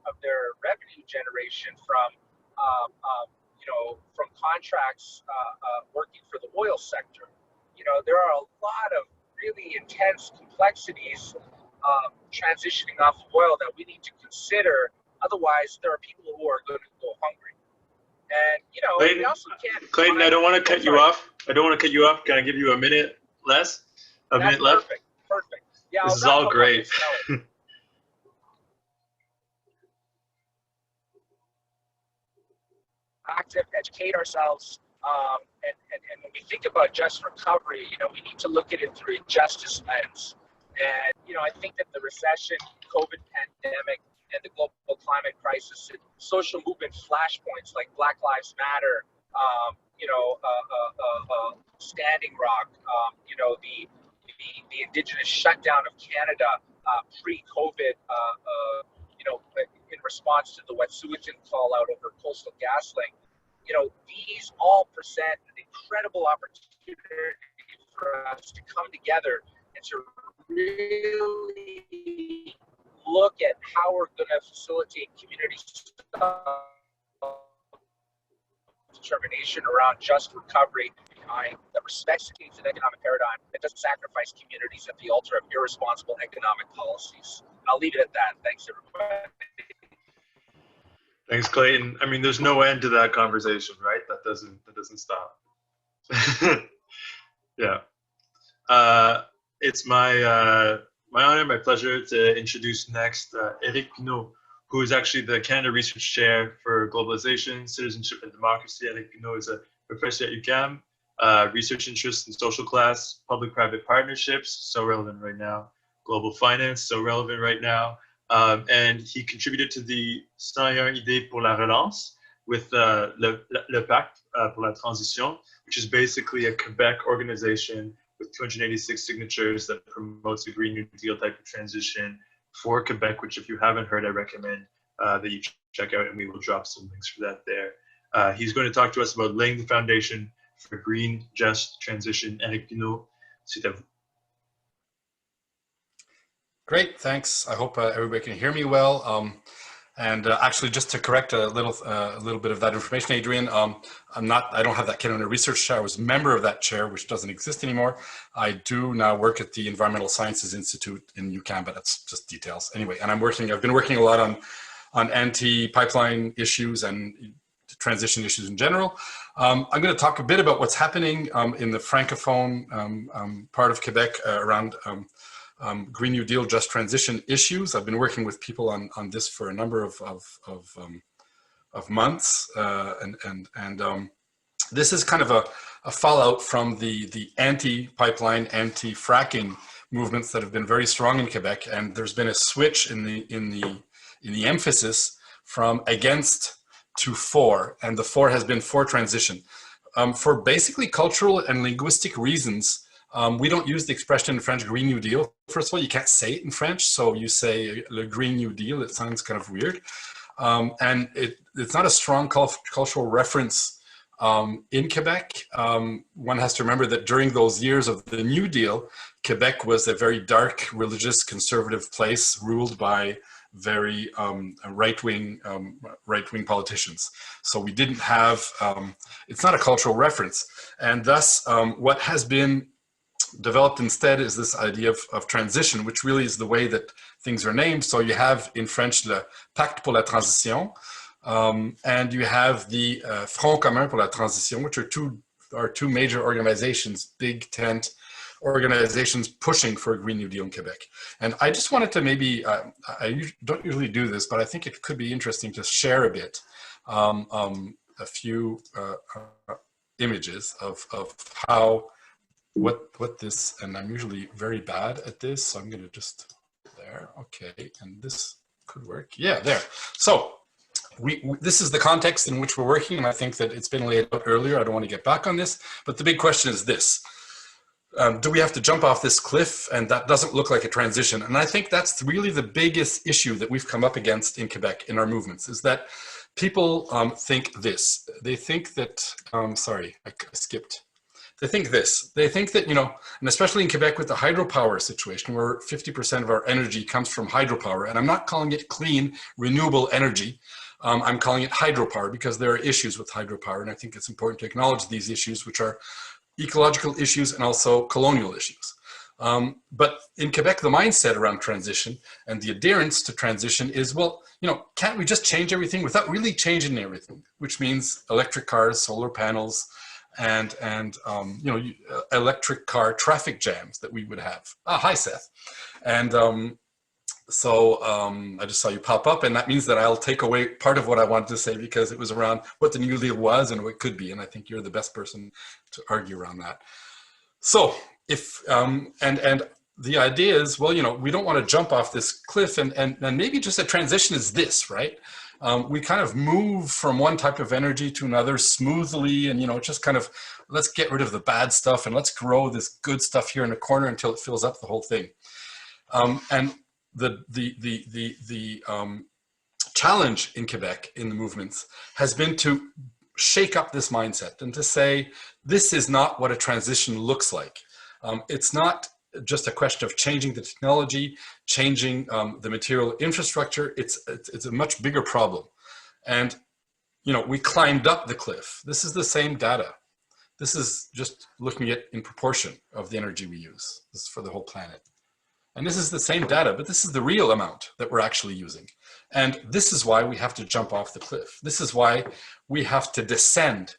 revenue generation from contracts working for the oil sector. There are a lot of really intense complexities transitioning off of oil that we need to consider. Otherwise, there are people who are going to go hungry. And Clayton, we also can't. Clayton, I don't want to cut you off. Can I give you a minute less? A minute left? Perfect. Yeah, this is all great. Active, educate ourselves, and when we think about just recovery, we need to look at it through a justice lens. And I think that the recession, COVID pandemic, and the global climate crisis, and social movement flashpoints like Black Lives Matter, Standing Rock, the indigenous shutdown of Canada pre-COVID, in response to the wet sewage call out over coastal GasLink, these all present an incredible opportunity for us to come together and to really look at how we're going to facilitate community determination around just recovery that respects the needs of economic paradigm that doesn't sacrifice communities at the altar of irresponsible economic policies. I'll leave it at that. Thanks, everybody. Thanks, Clayton. I mean, there's no end to that conversation, right? That doesn't stop. Yeah. It's my honor, my pleasure to introduce next Éric Pineault, who is actually the Canada Research Chair for Globalization, Citizenship and Democracy. Éric Pineault is a professor at UQAM, research interests in social class, public-private partnerships, so relevant right now, global finance, so relevant right now. And he contributed to the 101 idées pour la relance with le Pacte pour la Transition, which is basically a Quebec organization with 286 signatures that promotes a Green New Deal type of transition for Quebec, which if you haven't heard, I recommend that you check out, and we will drop some links for that there. He's going to talk to us about laying the foundation for green, just transition. Éric Pineault, c'est à vous. Great, thanks. I hope everybody can hear me well. Actually, just to correct a little bit of that information, Adrian, I don't have that Canada Research Chair. I was a member of that chair, which doesn't exist anymore. I do now work at the Environmental Sciences Institute in UQAM, but that's just details. Anyway, and I've been working a lot on anti-pipeline issues and transition issues in general. I'm going to talk a bit about what's happening in the Francophone part of Quebec around Green New Deal, just transition issues. I've been working with people on this for a number of months, and this is kind of a fallout from the anti-pipeline, anti-fracking movements that have been very strong in Quebec, and there's been a switch in the emphasis from against to for, and the for has been for transition, for basically cultural and linguistic reasons. We don't use the expression in French, Green New Deal. First of all, you can't say it in French, so you say Le Green New Deal. It sounds kind of weird. And it's not a strong cultural reference in Quebec. One has to remember that during those years of the New Deal, Quebec was a very dark, religious, conservative place ruled by very right-wing politicians. So we didn't have, it's not a cultural reference. And thus, what has been developed instead is this idea of transition, which really is the way that things are named. So you have in French le Pacte pour la Transition, and you have the Front commun pour la Transition, which are two major organizations, big tent organizations pushing for a Green New Deal in Quebec. And I just wanted to maybe, I don't usually do this, but I think it could be interesting to share a bit, a few images of how what this, and I'm usually very bad at this, so I'm gonna just, there, okay, and this could work, yeah, there. So this is the context in which we're working, and I think that it's been laid out earlier. I don't want to get back on this, but the big question is this. Do we have to jump off this cliff? And that doesn't look like a transition. And I think that's really the biggest issue that we've come up against in Quebec in our movements, is that people think this. They think that, sorry, I skipped. They think this. They think that, and especially in Quebec with the hydropower situation, where 50% of our energy comes from hydropower, and I'm not calling it clean, renewable energy. I'm calling it hydropower because there are issues with hydropower, and I think it's important to acknowledge these issues, which are ecological issues and also colonial issues. But in Quebec, the mindset around transition and the adherence to transition is, well, can't we just change everything without really changing everything? Which means electric cars, solar panels, and electric car traffic jams that we would have. Hi, Seth. And so I just saw you pop up, and that means that I'll take away part of what I wanted to say because it was around what the New Deal was and what it could be. And I think you're the best person to argue around that. So if, and the idea is, well, we don't want to jump off this cliff, and maybe just a transition is this, right? We kind of move from one type of energy to another smoothly, and just kind of, let's get rid of the bad stuff and let's grow this good stuff here in the corner until it fills up the whole thing. And the challenge in Quebec in the movements has been to shake up this mindset and to say, this is not what a transition looks like. It's not just a question of changing the technology, changing the material infrastructure. It's a much bigger problem. And, we climbed up the cliff. This is the same data. This is just looking at in proportion of the energy we use. This is for the whole planet. And this is the same data, but this is the real amount that we're actually using. And this is why we have to jump off the cliff. This is why we have to descend.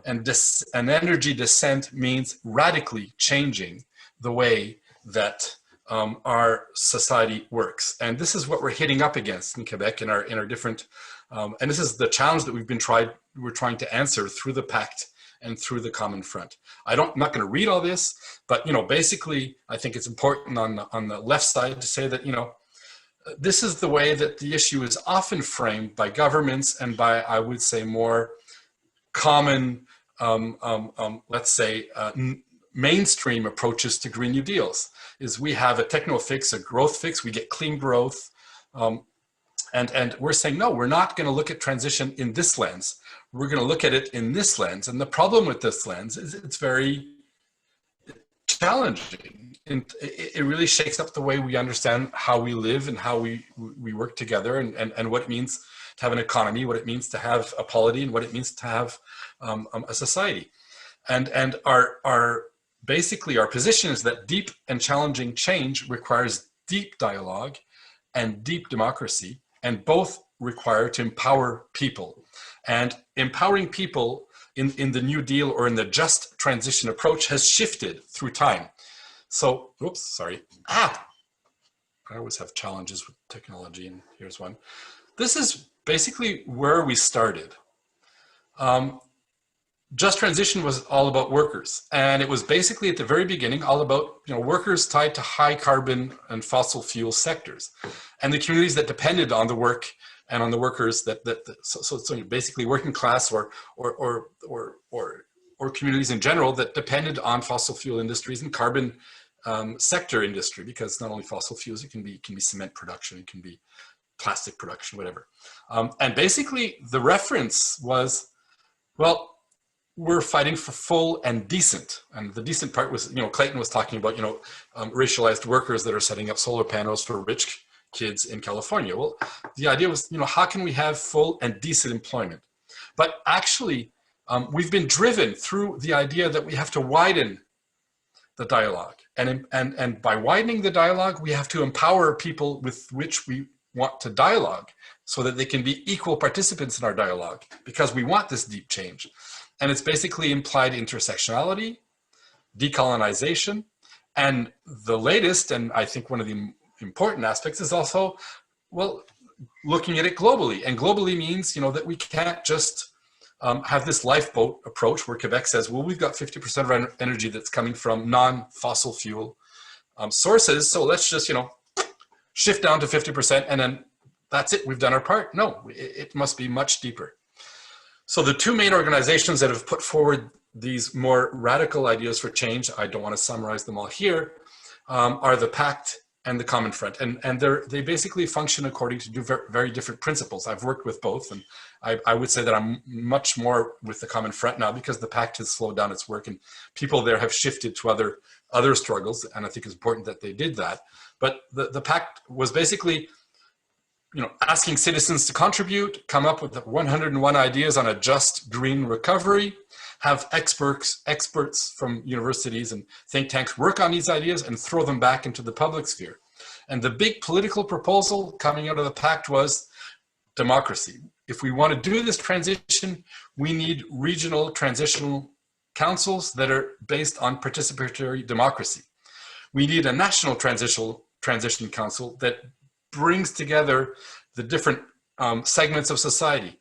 And an energy descent means radically changing the way that our society works. And this is what we're hitting up against in Quebec in our different, and this is the challenge that we're trying to answer through the pact and through the Common Front. I'm not going to read all this, but basically, I think it's important on the left side to say that this is the way that the issue is often framed by governments and by, I would say, more common, let's say, mainstream approaches to Green New Deals. Is we have a techno fix, a growth fix, we get clean growth, and we're saying no, we're not going to look at transition in this lens. We're going to look at it in this lens. And the problem with this lens is it's very challenging. And it really shakes up the way we understand how we live and how we work together and what it means to have an economy, what it means to have a polity, and what it means to have a society. And basically our position is that deep and challenging change requires deep dialogue and deep democracy, and both require to empower people. And empowering people in the New Deal or in the just transition approach has shifted through time. So, oops, sorry. I always have challenges with technology, and here's one. This is basically where we started. Just transition was all about workers. And it was basically at the very beginning all about workers tied to high carbon and fossil fuel sectors. And the communities that depended on the work and on the workers so basically working class or communities in general that depended on fossil fuel industries and carbon sector industry, because not only fossil fuels, it can be cement production, it can be plastic production, whatever. And basically the reference was, well, we're fighting for full and decent. And the decent part was, Clayton was talking about, racialized workers that are setting up solar panels for rich kids in California. Well, the idea was, how can we have full and decent employment? But actually, we've been driven through the idea that we have to widen the dialogue. And by widening the dialogue, we have to empower people with which we want to dialogue so that they can be equal participants in our dialogue, because we want this deep change. And it's basically implied intersectionality, decolonization, and the latest, and I think one of the important aspects is also, well, looking at it globally. And globally means, that we can't just have this lifeboat approach where Quebec says, well, we've got 50% of our energy that's coming from non-fossil fuel sources. So let's just, shift down to 50% and then that's it, we've done our part. No, it must be much deeper. So the two main organizations that have put forward these more radical ideas for change, I don't want to summarize them all here, are the PACT and the Common Front. And they basically function according to very different principles. I've worked with both, and I would say that I'm much more with the Common Front now because the PACT has slowed down its work and people there have shifted to other struggles, and I think it's important that they did that. But the PACT was basically, asking citizens to contribute, come up with 101 ideas on a just green recovery, have experts from universities and think tanks work on these ideas and throw them back into the public sphere. And the big political proposal coming out of the PACT was democracy. If we want to do this transition, we need regional transitional councils that are based on participatory democracy. We need a national transition council that brings together the different segments of society,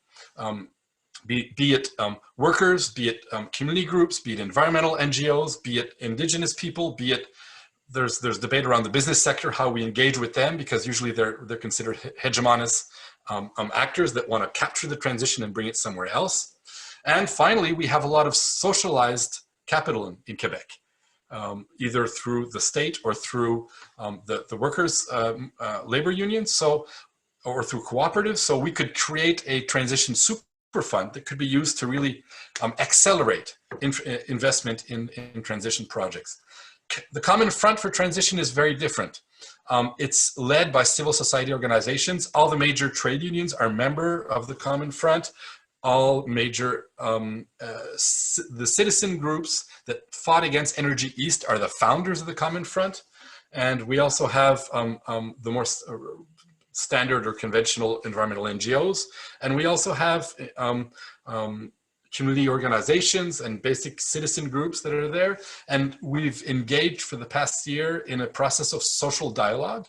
be it workers, be it community groups, be it environmental NGOs, be it indigenous people, be it, there's debate around the business sector, how we engage with them, because usually they're considered hegemonous actors that want to capture the transition and bring it somewhere else. And finally, we have a lot of socialized capital in Quebec, either through the state or through the workers' labor unions, or through cooperatives. So we could create a transition super fund that could be used to really accelerate investment in transition projects. The Common Front for Transition is very different. It's led by civil society organizations. All the major trade unions are member of the Common Front. All major, the citizen groups that fought against Energy East are the founders of the Common Front. And we also have the more standard or conventional environmental NGOs. And we also have community organizations and basic citizen groups that are there. And we've engaged for the past year in a process of social dialogue.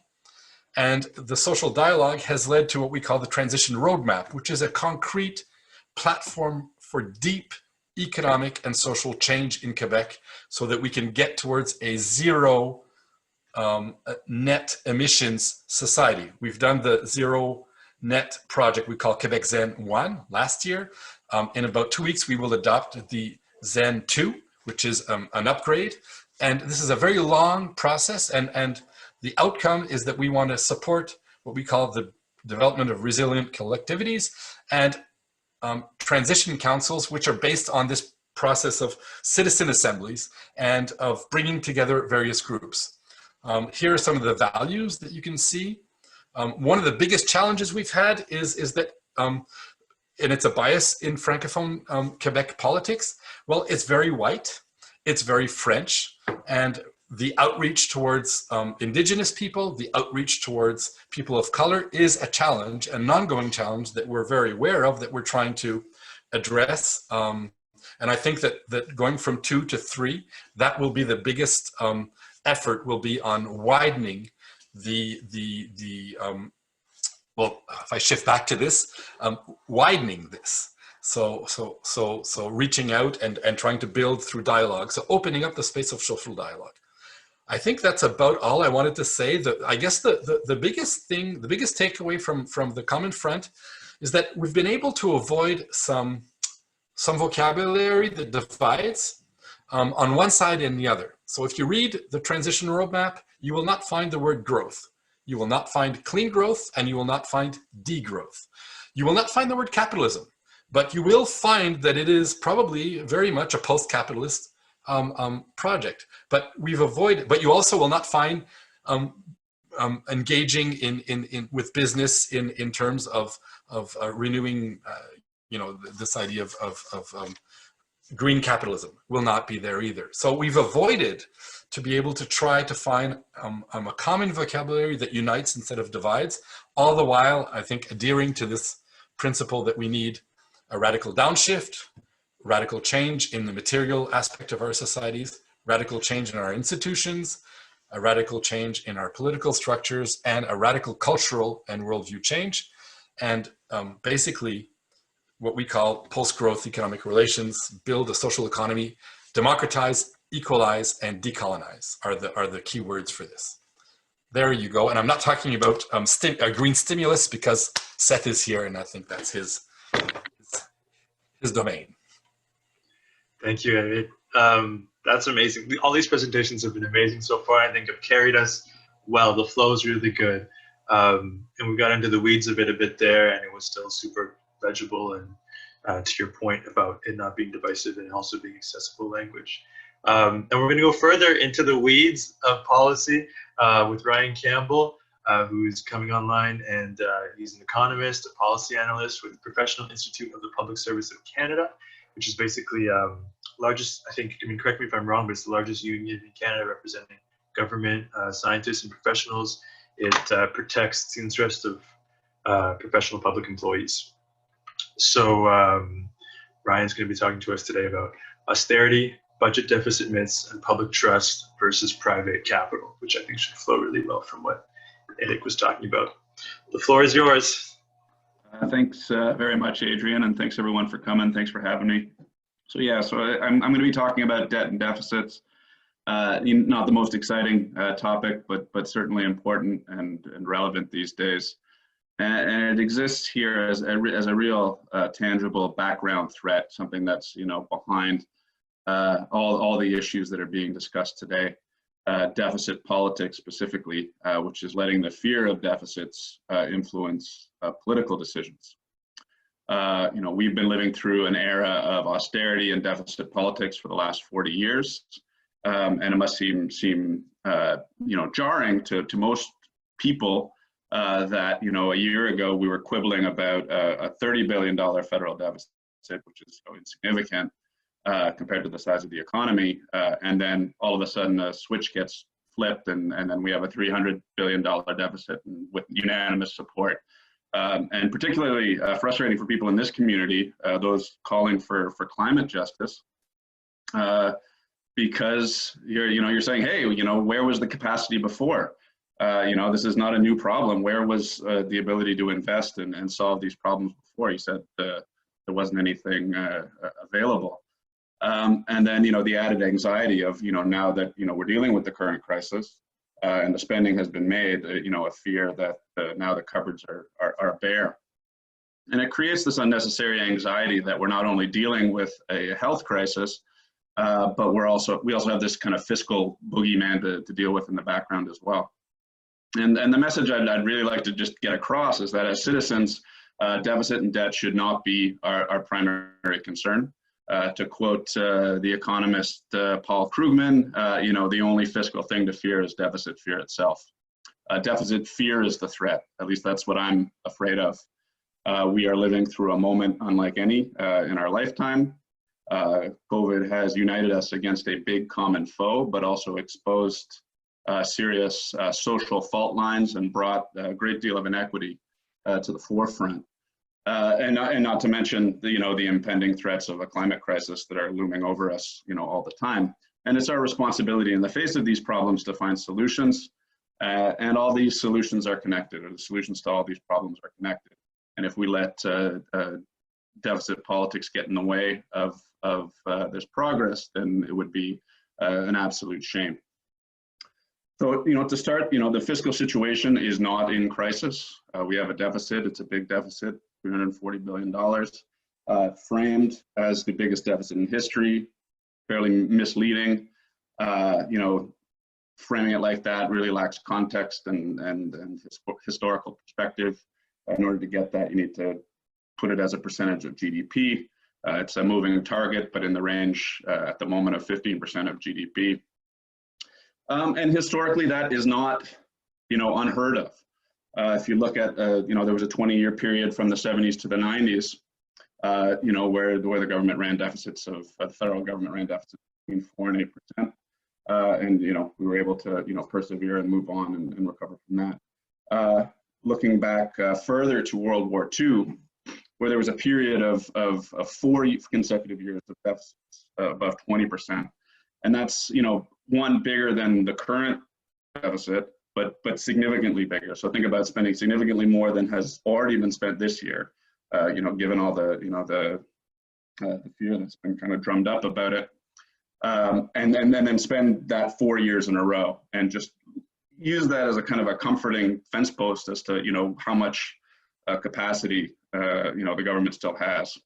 And the social dialogue has led to what we call the Transition Roadmap, which is a concrete platform for deep economic and social change in Quebec so that we can get towards a zero net emissions society. We've done the zero net project we call Quebec Zen 1 last year. In about 2 weeks, we will adopt the Zen 2, which is an upgrade. And this is a very long process. And the outcome is that we want to support what we call the development of resilient collectivities and transition councils, which are based on this process of citizen assemblies and of bringing together various groups. Here are some of the values that you can see. One of the biggest challenges we've had is that, and it's a bias in Francophone Quebec politics, well, it's very white, it's very French, and the outreach towards Indigenous people, the outreach towards people of color is a challenge, an ongoing challenge that we're very aware of, that we're trying to address. And I think that going from 2 to 3, that will be the biggest effort, will be on widening well, if I shift back to this, widening this. So reaching out and trying to build through dialogue. So opening up the space of social dialogue. I think that's about all I wanted to say. I guess the biggest thing, the biggest takeaway from the Common Front is that we've been able to avoid some vocabulary that divides on one side and the other. So if you read the Transition Roadmap, you will not find the word growth. You will not find clean growth, and you will not find degrowth. You will not find the word capitalism, but you will find that it is probably very much a post-capitalist project. But we've avoided, but you also will not find engaging with business in terms of renewing, this idea of green capitalism will not be there either. So we've avoided to be able to try to find a common vocabulary that unites instead of divides, all the while, I think, adhering to this principle that we need a radical downshift, radical change in the material aspect of our societies, radical change in our institutions, a radical change in our political structures, and a radical cultural and worldview change. And basically, what we call post-growth economic relations, build a social economy, democratize, equalize, and decolonize are the key words for this. There you go. And I'm not talking about green stimulus, because Seth is here, and I think that's his domain. Thank you, Éric. That's amazing. All these presentations have been amazing so far. I think have carried us well. The flow is really good. And we got into the weeds of it a bit there, and it was still super legible, and to your point about it not being divisive and also being accessible language. And we're going to go further into the weeds of policy with Ryan Campbell, who's coming online, and he's an economist, a policy analyst with the Professional Institute of the Public Service of Canada, which is basically largest, I think, I mean, correct me if I'm wrong, but it's the largest union in Canada representing government, scientists, and professionals. It protects the interest of professional public employees. So Ryan's going to be talking to us today about austerity, budget deficit myths, and public trust versus private capital, which I think should flow really well from what Éric was talking about. The floor is yours. Thanks very much, Adrian, and thanks everyone for coming. Thanks for having me. So yeah, so I'm going to be talking about debt and deficits. Not the most exciting topic, but certainly important and relevant these days. And it exists here as a real tangible background threat, something that's behind all the issues that are being discussed today. Deficit politics specifically, which is letting the fear of deficits influence political decisions. We've been living through an era of austerity and deficit politics for the last 40 years, and it must seem jarring to most people that a year ago we were quibbling about a $30 billion federal deficit, which is so insignificant compared to the size of the economy, and then all of a sudden a switch gets flipped, and then we have a $300 billion deficit with unanimous support. And particularly frustrating for people in this community, those calling for climate justice, because you're saying, hey, where was the capacity before? This is not a new problem. Where was the ability to invest and solve these problems before? You said there wasn't anything available. And then, the added anxiety of, now that, we're dealing with the current crisis and the spending has been made, a fear that now the cupboards are bare. And it creates this unnecessary anxiety that we're not only dealing with a health crisis, but we also have this kind of fiscal boogeyman to deal with in the background as well. And the message I'd really like to just get across is that as citizens, deficit and debt should not be our primary concern. To quote the economist Paul Krugman, the only fiscal thing to fear is deficit fear itself. Deficit fear is the threat. At least that's what I'm afraid of. We are living through a moment unlike any in our lifetime. COVID has united us against a big common foe, but also exposed serious social fault lines and brought a great deal of inequity to the forefront. And not to mention the impending threats of a climate crisis that are looming over us all the time. And it's our responsibility in the face of these problems to find solutions, and all these solutions are connected, or the solutions to all these problems are connected. And if we let deficit politics get in the way of this progress, then it would be an absolute shame. So, to start, the fiscal situation is not in crisis. We have a deficit. It's a big deficit, $340 billion, framed as the biggest deficit in history, fairly misleading. Framing it like that really lacks context and historical perspective. In order to get that, you need to put it as a percentage of GDP. It's a moving target, but in the range at the moment of 15% of GDP. And historically, that is not, unheard of. If you look at, there was a 20-year period from the 70s to the 90s, where the government ran deficits the federal government ran deficits between 4 and 8%. And, we were able to, persevere and move on and recover from that. Looking back further to World War II, where there was a period of 4 consecutive years of deficits above 20%. And that's, one bigger than the current deficit, but significantly bigger. So think about spending significantly more than has already been spent this year, given all the fear that's been kind of drummed up about it. And then spend that 4 years in a row and just, use that as a kind of a comforting fence post as to, you know, how much capacity, you know, the government still has.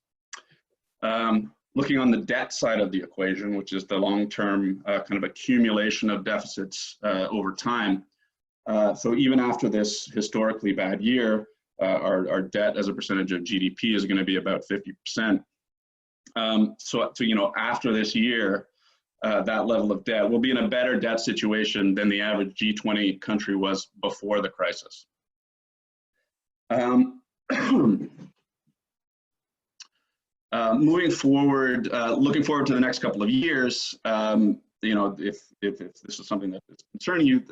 Looking on the debt side of the equation, which is the long-term kind of accumulation of deficits over time. So even after this historically bad year, our debt as a percentage of GDP is going to be about 50%. So you know, after this year, that level of debt will be in a better debt situation than the average G20 country was before the crisis. Moving forward, looking forward to the next couple of years, you know, if this is something that is concerning you,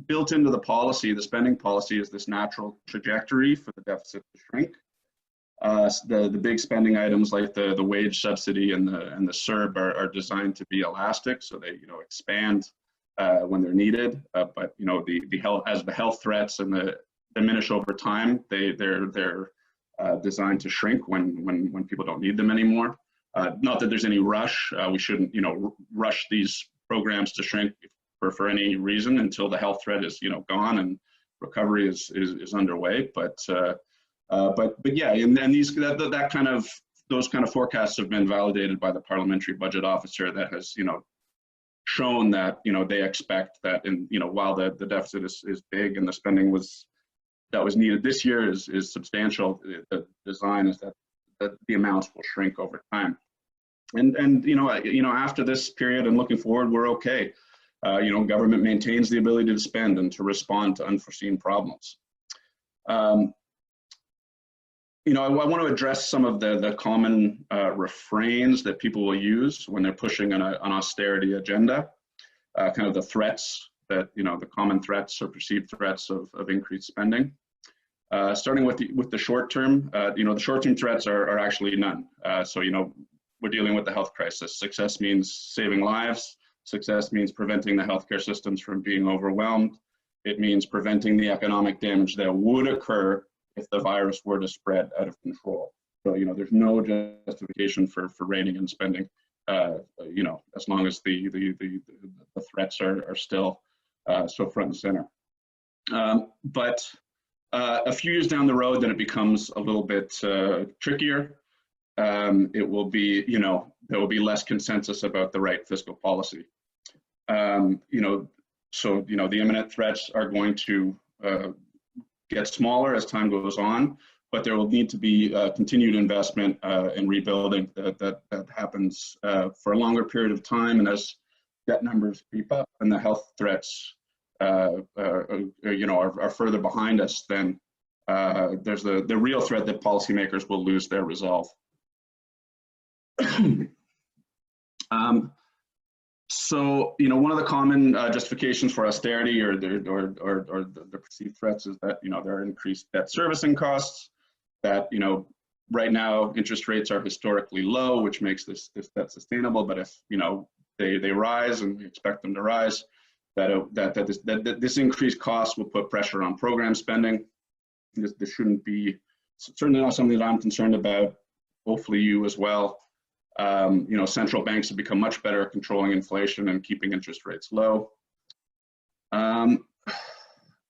built into the policy, the spending policy, is this natural trajectory for the deficit to shrink. The big spending items like the wage subsidy and the CERB are designed to be elastic, so they, you know, expand when they're needed. But you know, as the health threats and diminish over time, they're designed to shrink when people don't need them anymore. Not that there's any rush. We shouldn't, you know, rush these programs to shrink for any reason until the health threat is, you know, gone and recovery is underway. But yeah, and these those kind of forecasts have been validated by the parliamentary budget officer that has, you know, shown that, you know, they expect that, in, you know, while the deficit is big and the spending that was needed this year is substantial, the design is that the amounts will shrink over time. And you know, after this period and looking forward, we're okay. You know, government maintains the ability to spend and to respond to unforeseen problems. You know, I want to address some of the common refrains that people will use when they're pushing an austerity agenda, kind of the threats that, you know, the common threats or perceived threats of increased spending. Starting with the short term, you know, the short term threats are actually none. So, you know, we're dealing with the health crisis. Success means saving lives. Success means preventing the healthcare systems from being overwhelmed. It means preventing the economic damage that would occur if the virus were to spread out of control. So, you know, there's no justification for reining in spending, you know, as long as the threats are still so front and center. But a few years down the road, then it becomes a little bit trickier. It will be, you know, there will be less consensus about the right fiscal policy. You know, so, you know, the imminent threats are going to get smaller as time goes on, but there will need to be continued investment in rebuilding that happens for a longer period of time. And as debt numbers creep up and the health threats you know, are further behind us, then there's the real threat that policymakers will lose their resolve. So, you know, one of the common justifications for austerity or the perceived threats is that, you know, there are increased debt servicing costs, that, you know, right now interest rates are historically low, which makes this debt sustainable. But if, you know, they rise, and we expect them to rise, that this increased cost will put pressure on program spending. This shouldn't be, certainly not something that I'm concerned about. Hopefully you as well. You know, central banks have become much better at controlling inflation and keeping interest rates low.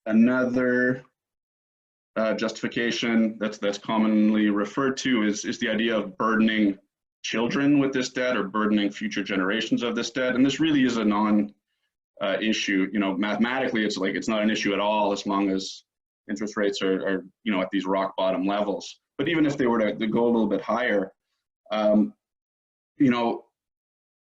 Another justification that's commonly referred to is the idea of burdening children with this debt, or burdening future generations of this debt. And this really is a non-issue. You know, mathematically, it's not an issue at all as long as interest rates are you know, at these rock bottom levels. But even if they were to go a little bit higher, you know,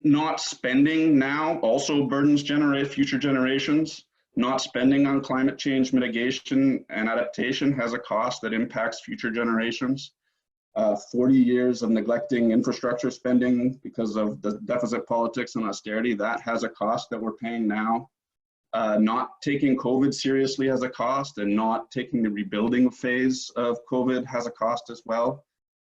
not spending now also burdens future generations. Not spending on climate change mitigation and adaptation has a cost that impacts future generations. 40 years of neglecting infrastructure spending because of the deficit politics and austerity, that has a cost that we're paying now. Not taking COVID seriously has a cost, and not taking the rebuilding phase of COVID has a cost as well.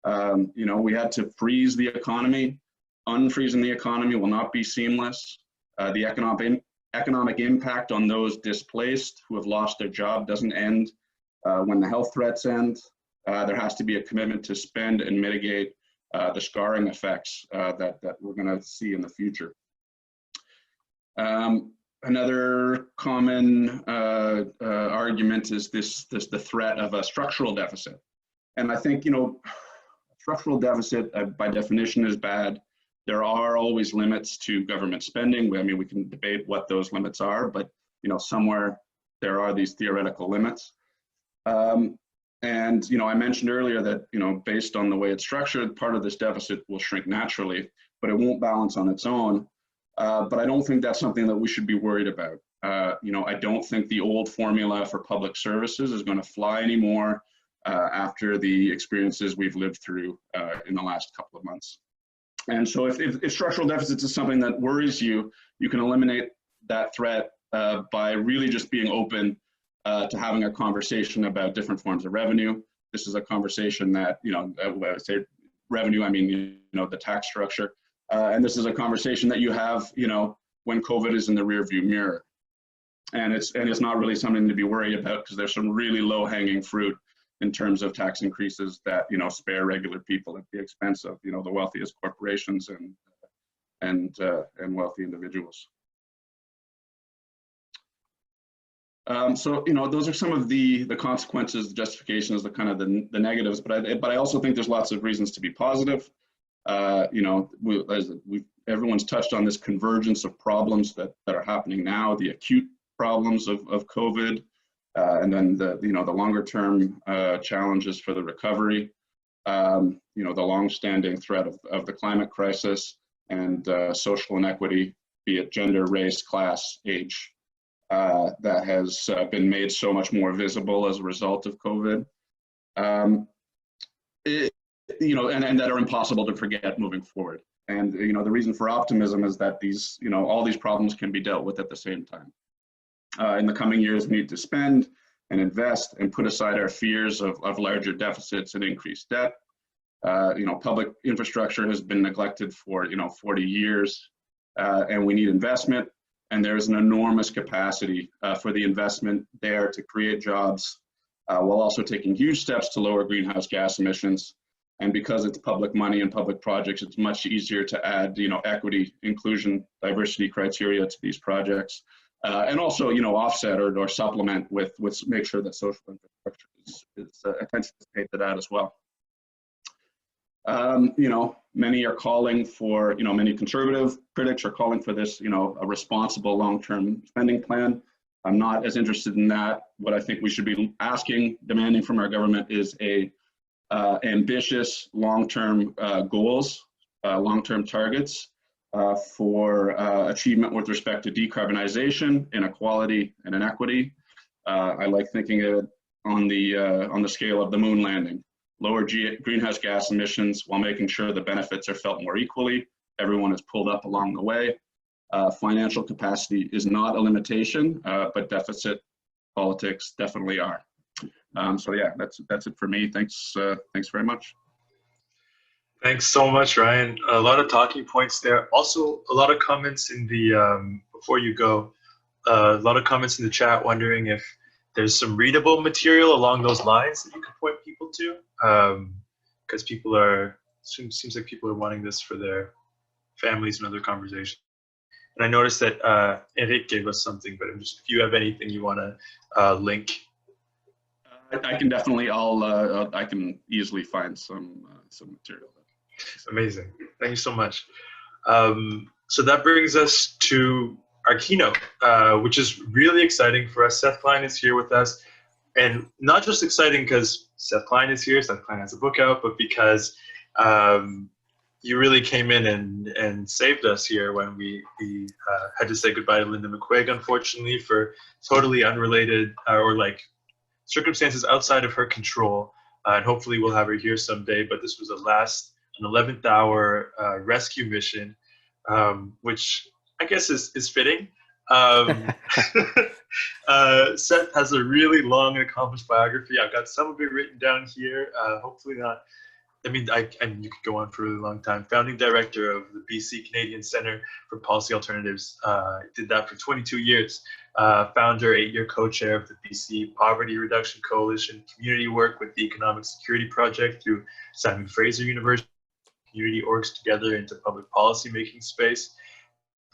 You know, we had to freeze the economy. Unfreezing the economy will not be seamless. The economic impact on those displaced who have lost their job doesn't end when the health threats end. There has to be a commitment to spend and mitigate the scarring effects that we're going to see in the future. Another common argument is the threat of a structural deficit. And I think, structural deficit by definition is bad. There are always limits to government spending. I mean, we can debate what those limits are, but somewhere there are these theoretical limits. And I mentioned earlier that based on the way it's structured, part of this deficit will shrink naturally, but it won't balance on its own. But I don't think that's something that we should be worried about. I don't think the old formula for public services is going to fly anymore after the experiences we've lived through in the last couple of months. And so if structural deficits is something that worries you, you can eliminate that threat by really just being open to having a conversation about different forms of revenue. This is a conversation that, when I say revenue, I mean, the tax structure. And this is a conversation that you have, when COVID is in the rearview mirror. And it's not really something to be worried about because there's some really low-hanging fruit in terms of tax increases that, spare regular people at the expense of, the wealthiest corporations and wealthy individuals. So, those are some of the consequences, the justifications, the kind of the negatives, but I also think there's lots of reasons to be positive. Everyone's touched on this convergence of problems that are happening now, the acute problems of COVID, and then the longer term challenges for the recovery, the long-standing threat of the climate crisis and social inequity, be it gender, race, class, age, that has been made so much more visible as a result of COVID. And that are impossible to forget moving forward. And, the reason for optimism is that these, all these problems can be dealt with at the same time. In the coming years, we need to spend and invest and put aside our fears of larger deficits and increased debt. Public infrastructure has been neglected for, 40 years, and we need investment. And there's an enormous capacity for the investment there to create jobs, while also taking huge steps to lower greenhouse gas emissions. And because it's public money and public projects, it's much easier to add, equity, inclusion, diversity criteria to these projects, and also, offset or supplement with make sure that social infrastructure is attention is paid to that as well. Many are calling for, many conservative critics are calling for this, a responsible long-term spending plan. I'm not as interested in that. What I think we should be demanding from our government is ambitious long-term goals, long-term targets for achievement with respect to decarbonization, inequality, and inequity. I like thinking of it on the scale of the moon landing. Lower greenhouse gas emissions while making sure the benefits are felt more equally. Everyone is pulled up along the way. Financial capacity is not a limitation, but deficit politics definitely are. So yeah, that's it for me. Thanks very much. Thanks so much, Ryan. A lot of talking points there. Also, a lot of comments in the, before you go, a lot of comments in the chat wondering if there's some readable material along those lines that you could point people to, because seems like people are wanting this for their families and other conversations. And I noticed that Éric gave us something, but if you have anything you want to link. I can definitely, I can easily find some material. Amazing, thank you so much. So that brings us to our keynote, which is really exciting for us. Seth Klein is here with us, and not just exciting because Seth Klein is here, Seth Klein has a book out, but because you really came in and saved us here when we had to say goodbye to Linda McQuaig, unfortunately, for totally unrelated or like circumstances outside of her control. And hopefully we'll have her here someday, but this was an 11th hour rescue mission, which I guess is fitting. Seth has a really long and accomplished biography. I've got some of it written down here. Hopefully not. I mean, and you could go on for a really long time. Founding director of the BC Canadian Centre for Policy Alternatives. Did that for 22 years. Founder, 8-year co-chair of the BC Poverty Reduction Coalition. Community work with the Economic Security Project through Simon Fraser University. Community orgs together into public policy making space.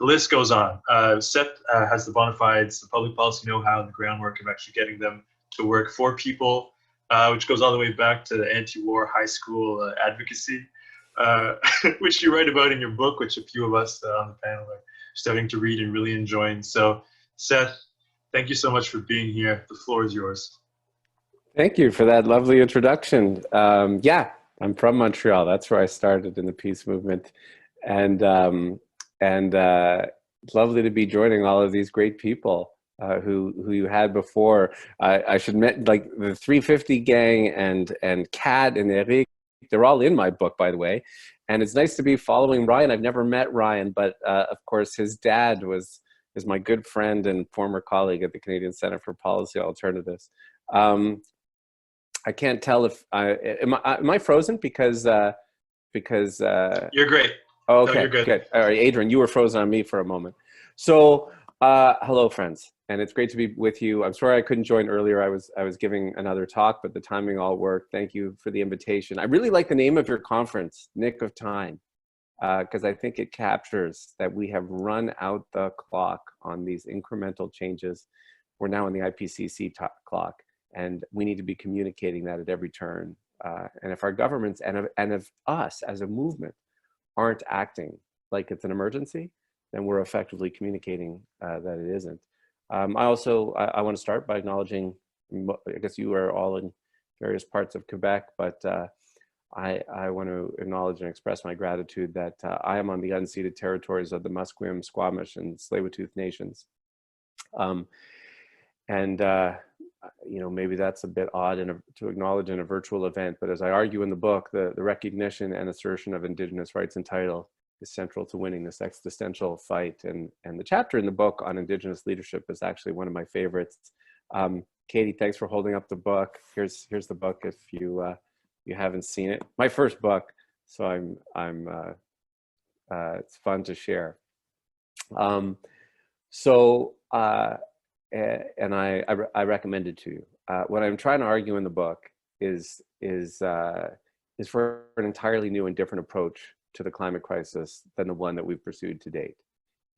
the list goes on. Seth has the bona fides, the public policy know-how, and the groundwork of actually getting them to work for people, which goes all the way back to the anti-war high school advocacy, which you write about in your book, which a few of us on the panel are starting to read and really enjoying. So, Seth, thank you so much for being here. The floor is yours. Thank you for that lovely introduction. Yeah, I'm from Montreal. That's where I started in the peace movement. And lovely to be joining all of these great people who you had before. I should admit, like the 350 gang and Kat and Éric, they're all in my book, by the way. And it's nice to be following Ryan. I've never met Ryan, but of course his dad is my good friend and former colleague at the Canadian Center for Policy Alternatives. I can't tell if am I frozen because you're great. Oh, okay, no, you're good. Good. All right, Adrian, you were frozen on me for a moment. So, hello, friends, and it's great to be with you. I'm sorry I couldn't join earlier. I was giving another talk, but the timing all worked. Thank you for the invitation. I really like the name of your conference, Nick of Time, because I think it captures that we have run out the clock on these incremental changes. We're now on the IPCC clock, and we need to be communicating that at every turn. And if our governments and if us as a movement aren't acting like it's an emergency, then we're effectively communicating that it isn't. I want to start by acknowledging, I guess you are all in various parts of Quebec, but I want to acknowledge and express my gratitude that I am on the unceded territories of the Musqueam, Squamish, and Tsleil-Waututh nations. You know, maybe that's a bit odd to acknowledge in a virtual event, but as I argue in the book, the recognition and assertion of Indigenous rights and title is central to winning this existential fight. And the chapter in the book on Indigenous leadership is actually one of my favorites. Katie, thanks for holding up the book. Here's the book if you haven't seen it. My first book, so it's fun to share. And I recommend it to you. What I'm trying to argue in the book is for an entirely new and different approach to the climate crisis than the one that we've pursued to date.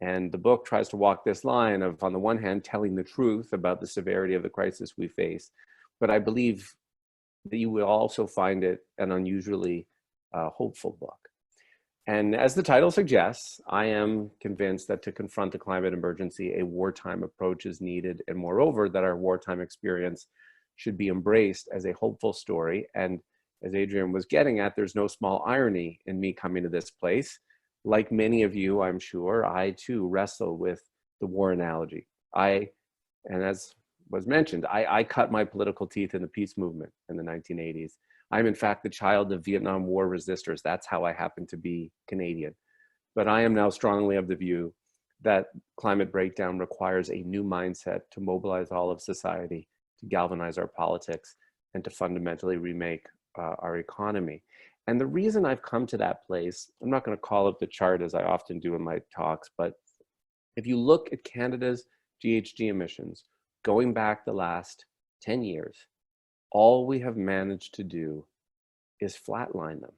And the book tries to walk this line of, on the one hand, telling the truth about the severity of the crisis we face, but I believe that you will also find it an unusually hopeful book. And as the title suggests, I am convinced that to confront the climate emergency, a wartime approach is needed, and moreover, that our wartime experience should be embraced as a hopeful story. And as Adrian was getting at, there's no small irony in me coming to this place. Like many of you, I'm sure, I too wrestle with the war analogy. And as was mentioned, I cut my political teeth in the peace movement in the 1980s. I'm in fact the child of Vietnam War resistors. That's how I happen to be Canadian. But I am now strongly of the view that climate breakdown requires a new mindset to mobilize all of society, to galvanize our politics, and to fundamentally remake our economy. And the reason I've come to that place, I'm not going to call up the chart as I often do in my talks, but if you look at Canada's GHG emissions, going back the last 10 years, all we have managed to do is flatline them.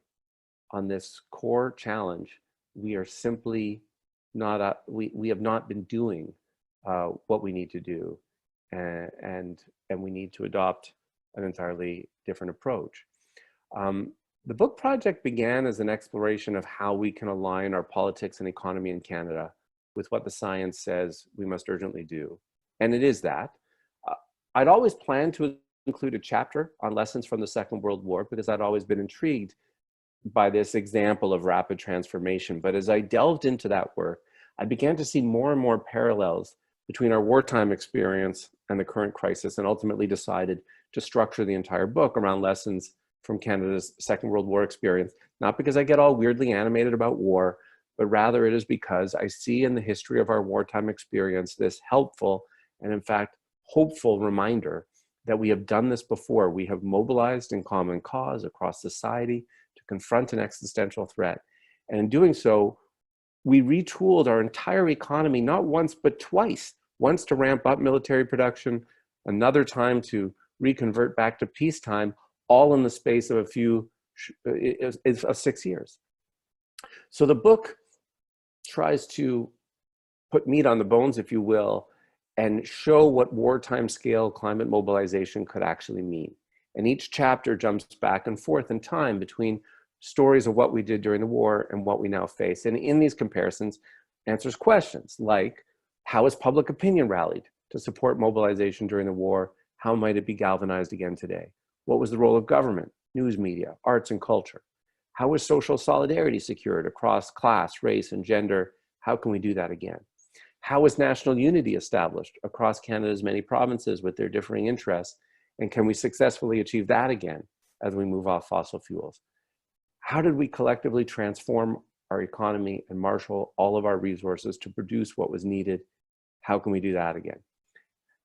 On this core challenge, we are simply not, we have not been doing what we need to do, and we need to adopt an entirely different approach. The book project began as an exploration of how we can align our politics and economy in Canada with what the science says we must urgently do. And it is that. I'd always planned to include a chapter on lessons from the Second World War because I'd always been intrigued by this example of rapid transformation. But as I delved into that work, I began to see more and more parallels between our wartime experience and the current crisis, and ultimately decided to structure the entire book around lessons from Canada's Second World War experience, not because I get all weirdly animated about war, but rather it is because I see in the history of our wartime experience this helpful and in fact hopeful reminder that we have done this before. We have mobilized in common cause across society to confront an existential threat. And in doing so, we retooled our entire economy, not once, but twice. Once to ramp up military production, another time to reconvert back to peacetime, all in the space of of 6 years. So the book tries to put meat on the bones, if you will, and show what wartime scale climate mobilization could actually mean. And each chapter jumps back and forth in time between stories of what we did during the war and what we now face. And in these comparisons, answers questions like, how has public opinion rallied to support mobilization during the war? How might it be galvanized again today? What was the role of government, news media, arts and culture? How was social solidarity secured across class, race, and gender? How can we do that again? How was national unity established across Canada's many provinces with their differing interests? And can we successfully achieve that again as we move off fossil fuels? How did we collectively transform our economy and marshal all of our resources to produce what was needed? How can we do that again?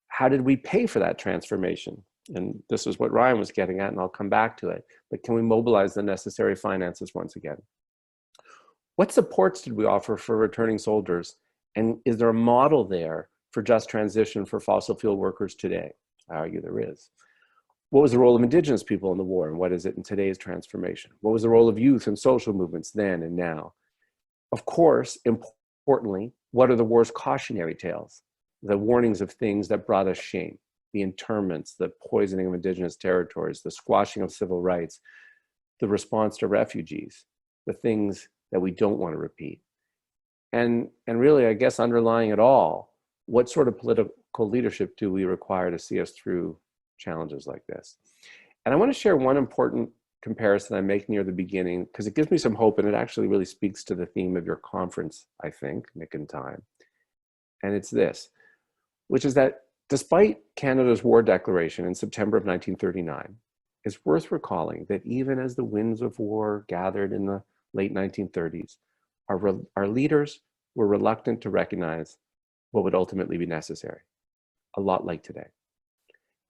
How did we pay for that transformation? And this is what Ryan was getting at, and I'll come back to it. But can we mobilize the necessary finances once again? What supports did we offer for returning soldiers? And is there a model there for just transition for fossil fuel workers today? I argue there is. What was the role of Indigenous people in the war, and what is it in today's transformation? What was the role of youth and social movements then and now? Of course, importantly, what are the war's cautionary tales? The warnings of things that brought us shame, the internments, the poisoning of Indigenous territories, the squashing of civil rights, the response to refugees, the things that we don't want to repeat. And really, I guess underlying it all, what sort of political leadership do we require to see us through challenges like this? And I want to share one important comparison I make near the beginning, because it gives me some hope, and it actually really speaks to the theme of your conference, I think, Nick and Time. And it's this, which is that despite Canada's war declaration in September of 1939, it's worth recalling that even as the winds of war gathered in the late 1930s, our leaders were reluctant to recognize what would ultimately be necessary, a lot like today.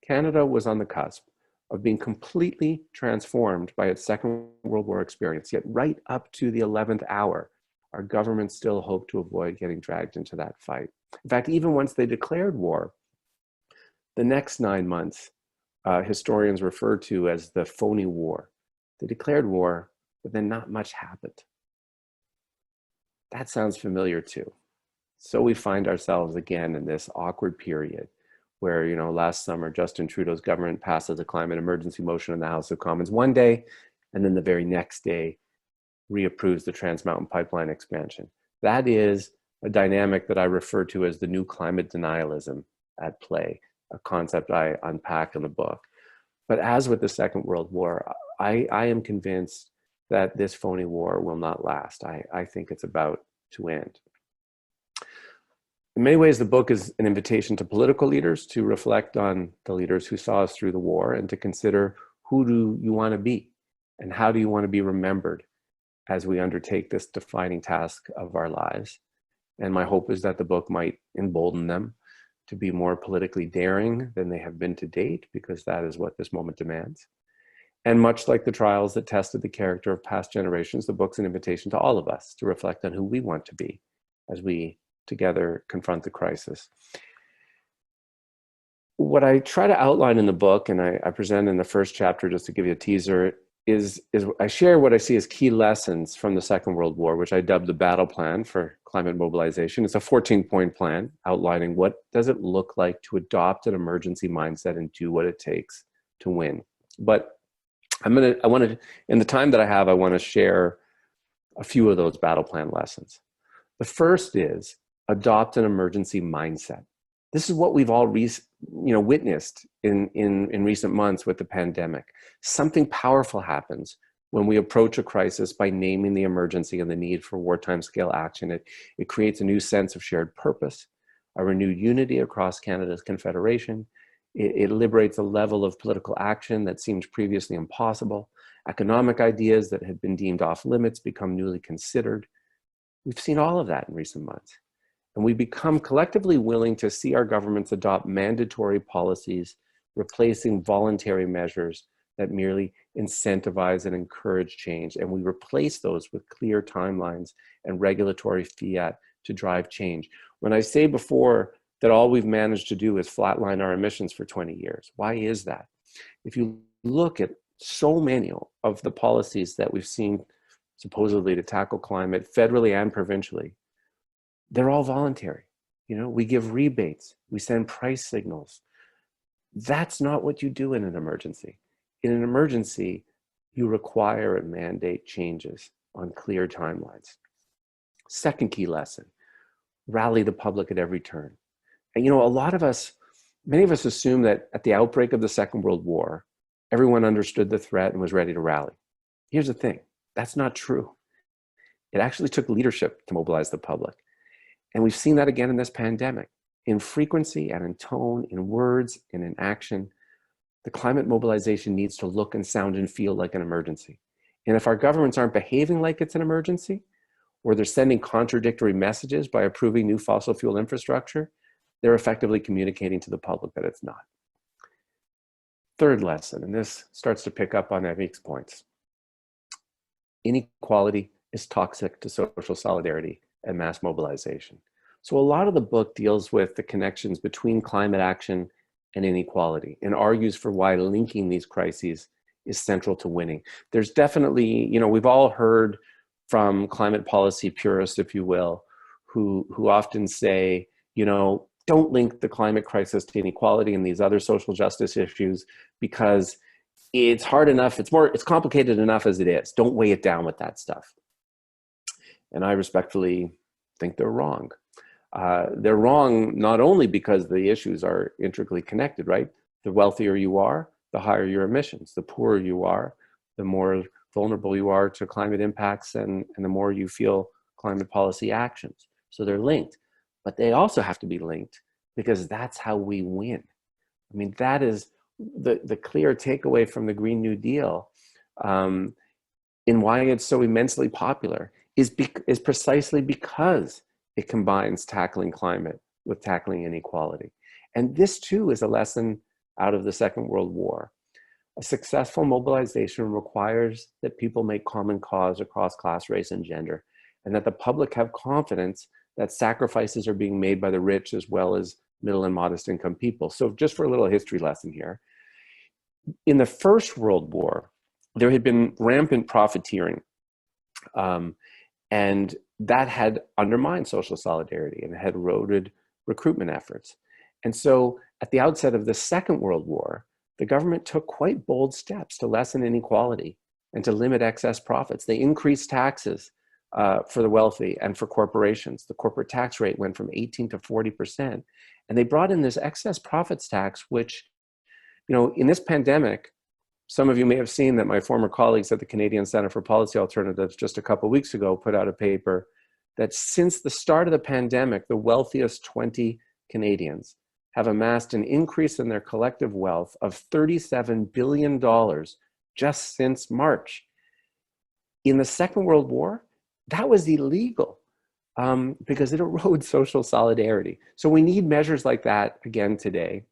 Canada was on the cusp of being completely transformed by its Second World War experience, yet right up to the 11th hour, our government still hoped to avoid getting dragged into that fight. In fact, even once they declared war, the next 9 months, historians refer to as the phony war. They declared war, but then not much happened. That sounds familiar too. So we find ourselves again in this awkward period where, last summer, Justin Trudeau's government passes a climate emergency motion in the House of Commons one day, and then the very next day reapproves the Trans Mountain Pipeline expansion. That is a dynamic that I refer to as the new climate denialism at play, a concept I unpack in the book. But as with the Second World War, I am convinced that this phony war will not last. I think it's about to end. In many ways, the book is an invitation to political leaders to reflect on the leaders who saw us through the war and to consider, who do you want to be and how do you want to be remembered as we undertake this defining task of our lives. And my hope is that the book might embolden them to be more politically daring than they have been to date, because that is what this moment demands. And much like the trials that tested the character of past generations, the book's an invitation to all of us to reflect on who we want to be as we together confront the crisis. What I try to outline in the book, and I present in the first chapter just to give you a teaser, is I share what I see as key lessons from the Second World War, which I dubbed the battle plan for climate mobilization. It's a 14-point plan outlining what does it look like to adopt an emergency mindset and do what it takes to win. But in the time that I have, I want to share a few of those battle plan lessons. The first is adopt an emergency mindset. This is what we've all witnessed in recent months with the pandemic. Something powerful happens when we approach a crisis by naming the emergency and the need for wartime scale action. It creates a new sense of shared purpose, a renewed unity across Canada's confederation. It liberates a level of political action that seemed previously impossible. Economic ideas that had been deemed off limits become newly considered. We've seen all of that in recent months. And we become collectively willing to see our governments adopt mandatory policies, replacing voluntary measures that merely incentivize and encourage change. And we replace those with clear timelines and regulatory fiat to drive change. When I say before that all we've managed to do is flatline our emissions for 20 years, why is that? If you look at so many of the policies that we've seen supposedly to tackle climate federally and provincially, they're all voluntary. You know, we give rebates, we send price signals. That's not what you do in an emergency. In an emergency, you require and mandate changes on clear timelines. Second key lesson, rally the public at every turn. And you know, many of us assume that at the outbreak of the Second World War, everyone understood the threat and was ready to rally. Here's the thing, that's not true. It actually took leadership to mobilize the public. And we've seen that again in this pandemic. In frequency and in tone, in words and in action, the climate mobilization needs to look and sound and feel like an emergency. And if our governments aren't behaving like it's an emergency, or they're sending contradictory messages by approving new fossil fuel infrastructure, they're effectively communicating to the public that it's not. Third lesson, and this starts to pick up on Éric's points. Inequality is toxic to social solidarity and mass mobilization. So a lot of the book deals with the connections between climate action and inequality and argues for why linking these crises is central to winning. There's definitely, you know, we've all heard from climate policy purists, if you will, who often say, you know, don't link the climate crisis to inequality and these other social justice issues because it's hard enough, it's complicated enough as it is. Don't weigh it down with that stuff. And I respectfully think they're wrong. They're wrong not only because the issues are intricately connected, right? The wealthier you are, the higher your emissions. The poorer you are, the more vulnerable you are to climate impacts and the more you feel climate policy actions. So they're linked, but they also have to be linked because that's how we win. I mean, that is the clear takeaway from the Green New Deal in why it's so immensely popular is precisely because it combines tackling climate with tackling inequality. And this too is a lesson out of the Second World War. A successful mobilization requires that people make common cause across class, race, and gender, and that the public have confidence that sacrifices are being made by the rich as well as middle and modest income people. So just for a little history lesson here, in the First World War, there had been rampant profiteering, and that had undermined social solidarity and had eroded recruitment efforts. And so at the outset of the Second World War, the government took quite bold steps to lessen inequality and to limit excess profits. They increased taxes for the wealthy and for corporations. The corporate tax rate went from 18 to 40%. And they brought in this excess profits tax, which, you know, in this pandemic, some of you may have seen that my former colleagues at the Canadian Center for Policy Alternatives just a couple of weeks ago put out a paper that since the start of the pandemic, the wealthiest 20 Canadians have amassed an increase in their collective wealth of $37 billion just since March. In the Second World War, that was illegal because it erodes social solidarity. So we need measures like that again today.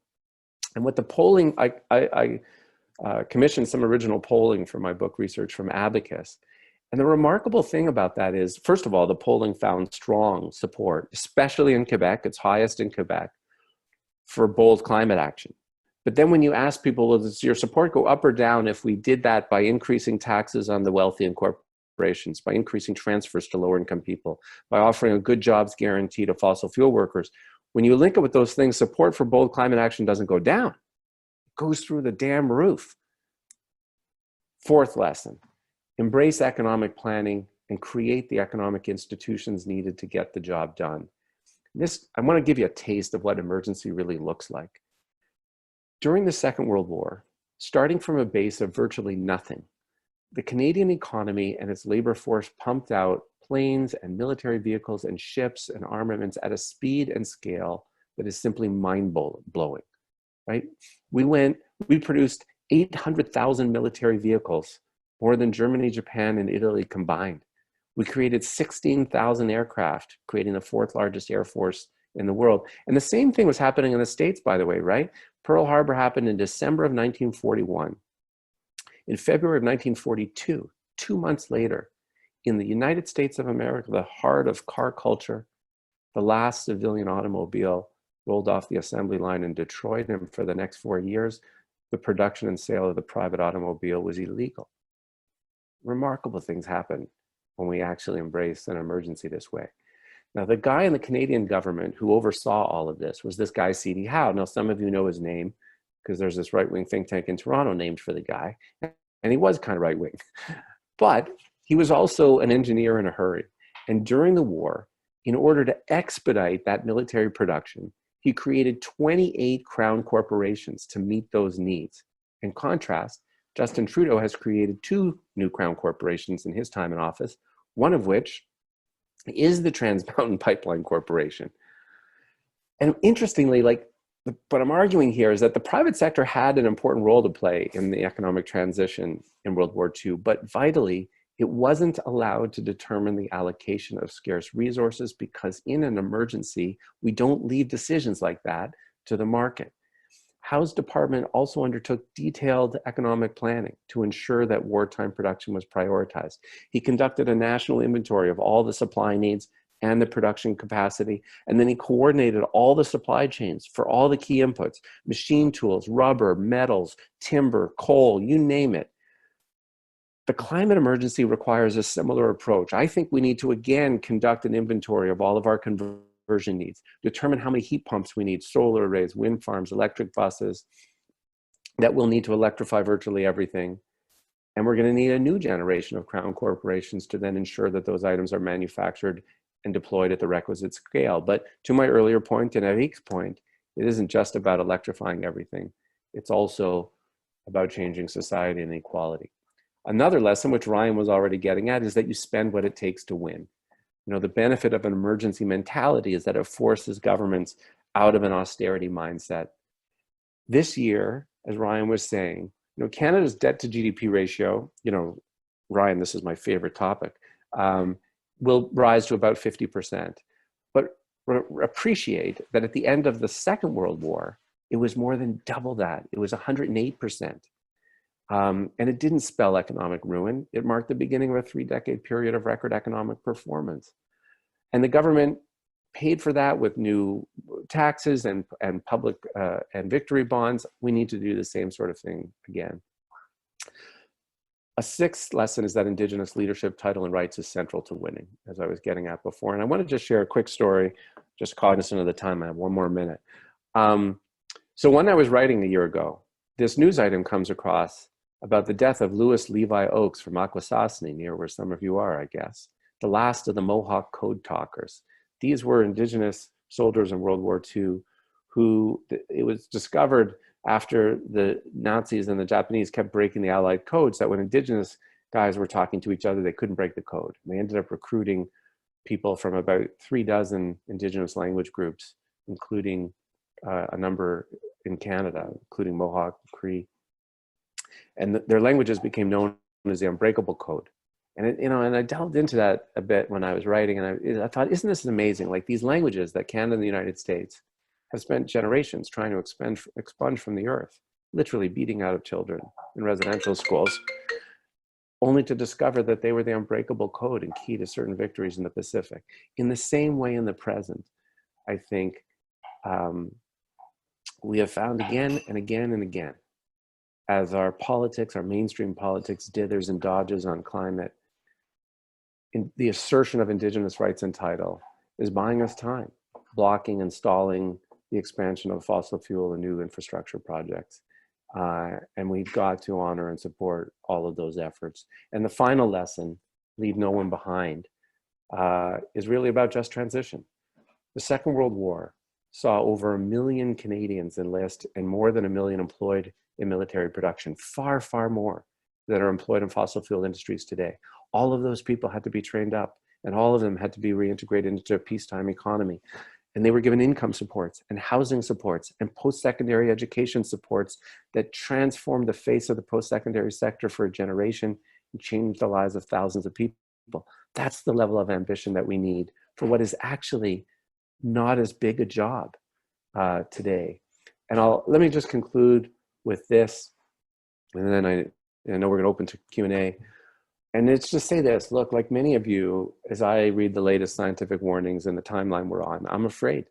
And with the polling, I commissioned some original polling for my book research from Abacus. And the remarkable thing about that is, first of all, the polling found strong support, especially in Quebec, it's highest in Quebec, for bold climate action. But then when you ask people, well, does your support go up or down if we did that by increasing taxes on the wealthy and corporations, by increasing transfers to lower income people, by offering a good jobs guarantee to fossil fuel workers? When you link it with those things, support for bold climate action doesn't go down. It goes through the damn roof. Fourth lesson, embrace economic planning and create the economic institutions needed to get the job done. I want to give you a taste of what emergency really looks like. During the Second World War, starting from a base of virtually nothing, the Canadian economy and its labor force pumped out planes and military vehicles and ships and armaments at a speed and scale that is simply mind-blowing, right? We produced 800,000 military vehicles, more than Germany, Japan, and Italy combined. We created 16,000 aircraft, creating the fourth largest air force in the world. And the same thing was happening in the States, by the way, right? Pearl Harbor happened in December of 1941. In February of 1942, 2 months later, in the United States of America, the heart of car culture, the last civilian automobile rolled off the assembly line in Detroit, and for the next 4 years, the production and sale of the private automobile was illegal. Remarkable things happen when we actually embrace an emergency this way. Now, the guy in the Canadian government who oversaw all of this was this guy, C.D. Howe. Now, some of you know his name because there's this right-wing think tank in Toronto named for the guy, and he was kind of right-wing. But he was also an engineer in a hurry. And during the war, in order to expedite that military production, he created 28 crown corporations to meet those needs. In contrast, Justin Trudeau has created 2 new crown corporations in his time in office, one of which is the Trans Mountain Pipeline Corporation. And interestingly, like, what I'm arguing here is that the private sector had an important role to play in the economic transition in World War II, but vitally, it wasn't allowed to determine the allocation of scarce resources because in an emergency, we don't leave decisions like that to the market. Howe's department also undertook detailed economic planning to ensure that wartime production was prioritized. He conducted a national inventory of all the supply needs and the production capacity, and then he coordinated all the supply chains for all the key inputs, machine tools, rubber, metals, timber, coal, you name it. The climate emergency requires a similar approach. I think we need to again conduct an inventory of all of our conversion needs, determine how many heat pumps we need, solar arrays, wind farms, electric buses, that we'll need to electrify virtually everything. And we're going to need a new generation of crown corporations to then ensure that those items are manufactured and deployed at the requisite scale. But to my earlier point and Éric's point, it isn't just about electrifying everything. It's also about changing society and equality. Another lesson, which Ryan was already getting at, is that you spend what it takes to win. You know, the benefit of an emergency mentality is that it forces governments out of an austerity mindset. This year, as Ryan was saying, you know, Canada's debt to GDP ratio, you know, Ryan, this is my favorite topic, will rise to about 50%. But appreciate that at the end of the Second World War, it was more than double that. It was 108%. And it didn't spell economic ruin. It marked the beginning of a 3-decade period of record economic performance. And the government paid for that with new taxes and public and victory bonds. We need to do the same sort of thing again. A 6th lesson is that Indigenous leadership, title, and rights is central to winning, as I was getting at before. And I want to just share a quick story, just cognizant of the time. I have one more minute. So when I was writing a year ago, this news item comes across about the death of Louis Levi Oakes from Akwesasne, near where some of you are, I guess, the last of the Mohawk code talkers. These were Indigenous soldiers in World War II who, it was discovered after the Nazis and the Japanese kept breaking the Allied codes, that when Indigenous guys were talking to each other, they couldn't break the code. And they ended up recruiting people from about 3 dozen Indigenous language groups, including a number in Canada, including Mohawk, Cree. And their languages became known as the Unbreakable Code. And it, you know, and I delved into that a bit when I was writing, and I thought, isn't this amazing? Like, these languages that Canada and the United States have spent generations trying to expunge from the earth, literally beating out of children in residential schools, only to discover that they were the Unbreakable Code and key to certain victories in the Pacific. In the same way, in the present, I think we have found again and again and again, as our politics, our mainstream politics, dithers and dodges on climate, in the assertion of Indigenous rights and title is buying us time, blocking and stalling the expansion of fossil fuel and new infrastructure projects. And we've got to honor and support all of those efforts. And the final lesson, leave no one behind, is really about just transition. The Second World War saw over 1 million Canadians enlist and more than 1 million employed in military production, far, far more that are employed in fossil fuel industries today. All of those people had to be trained up, and all of them had to be reintegrated into a peacetime economy. And they were given income supports and housing supports and post-secondary education supports that transformed the face of the post-secondary sector for a generation and changed the lives of thousands of people. That's the level of ambition that we need for what is actually not as big a job today. And let me just conclude with this, and then I know we're going to open to Q&A. And it's just say this, look, like many of you, as I read the latest scientific warnings and the timeline we're on, I'm afraid.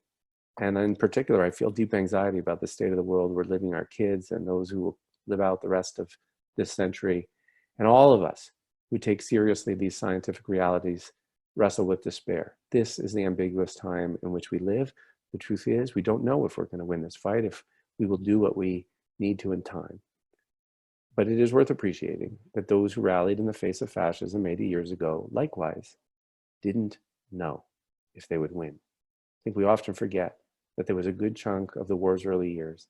And in particular, I feel deep anxiety about the state of the world we're living, our kids and those who will live out the rest of this century. And all of us who take seriously these scientific realities wrestle with despair. This is the ambiguous time in which we live. The truth is, we don't know if we're going to win this fight, if we will do what we need to in time. But it is worth appreciating that those who rallied in the face of fascism 80 years ago, likewise, didn't know if they would win. I think we often forget that there was a good chunk of the war's early years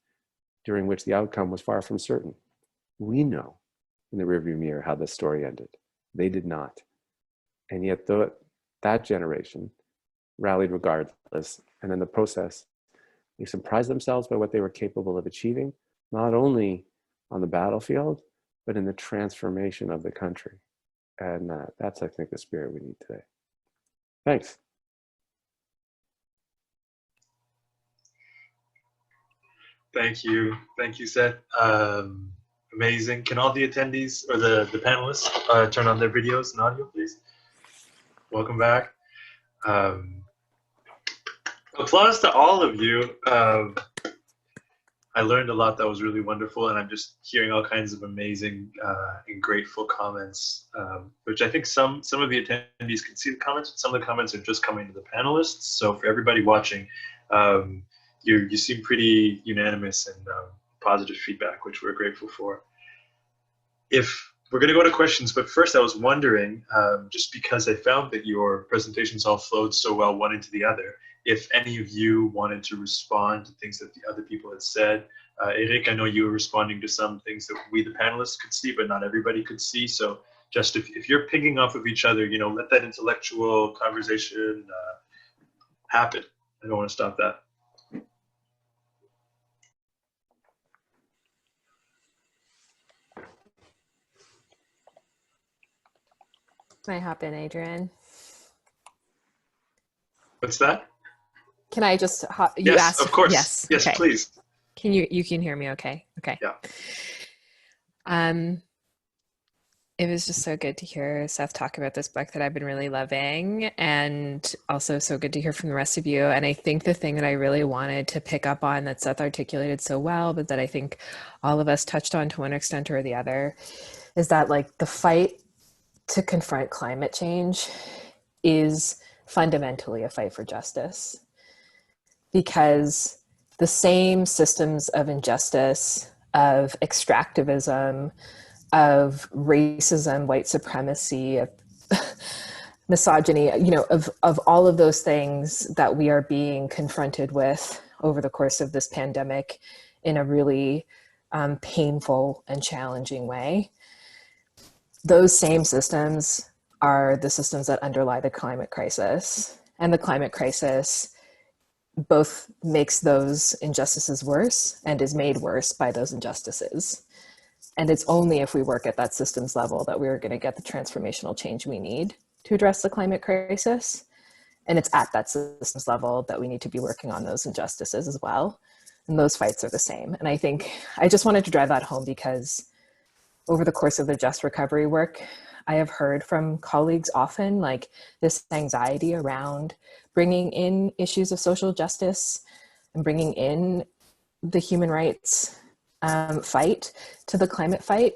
during which the outcome was far from certain. We know in the rearview mirror how this story ended. They did not. And yet that generation rallied regardless. And in the process, they surprised themselves by what they were capable of achieving, not only on the battlefield, but in the transformation of the country. And that's, I think, the spirit we need today. Thanks. Thank you, Seth. Amazing. Can all the attendees or the panelists turn on their videos and audio, please? Welcome back. Applause to all of you. I learned a lot that was really wonderful, and I'm just hearing all kinds of amazing and grateful comments, which I think some of the attendees can see the comments, but some of the comments are just coming to the panelists. So for everybody watching, you seem pretty unanimous and positive feedback, which we're grateful for. If we're going to go to questions, but first I was wondering, just because I found that your presentations all flowed so well one into the other, if any of you wanted to respond to things that the other people had said. Éric, I know you were responding to some things that we, the panelists, could see, but not everybody could see. So just if you're pinging off of each other, you know, let that intellectual conversation happen. I don't want to stop that. Can I hop in, Adrian? What's that? Can I just hop? You Yes, asked, of course. Yes, yes, okay. Please. Can you can hear me? Okay. Okay. Yeah. It was just so good to hear Seth talk about this book that I've been really loving, and also so good to hear from the rest of you. And I think the thing that I really wanted to pick up on that Seth articulated so well, but that I think all of us touched on to one extent or the other, is that like the fight to confront climate change is fundamentally a fight for justice, because the same systems of injustice, of extractivism, of racism, white supremacy, of misogyny, you know, of all of those things that we are being confronted with over the course of this pandemic in a really painful and challenging way. Those same systems are the systems that underlie the climate crisis. And the climate crisis both makes those injustices worse and is made worse by those injustices. And it's only if we work at that systems level that we're going to get the transformational change we need to address the climate crisis. And it's at that systems level that we need to be working on those injustices as well. And those fights are the same. And I think I just wanted to drive that home, because over the course of the just recovery work, I have heard from colleagues often like this anxiety around bringing in issues of social justice and bringing in the human rights fight to the climate fight,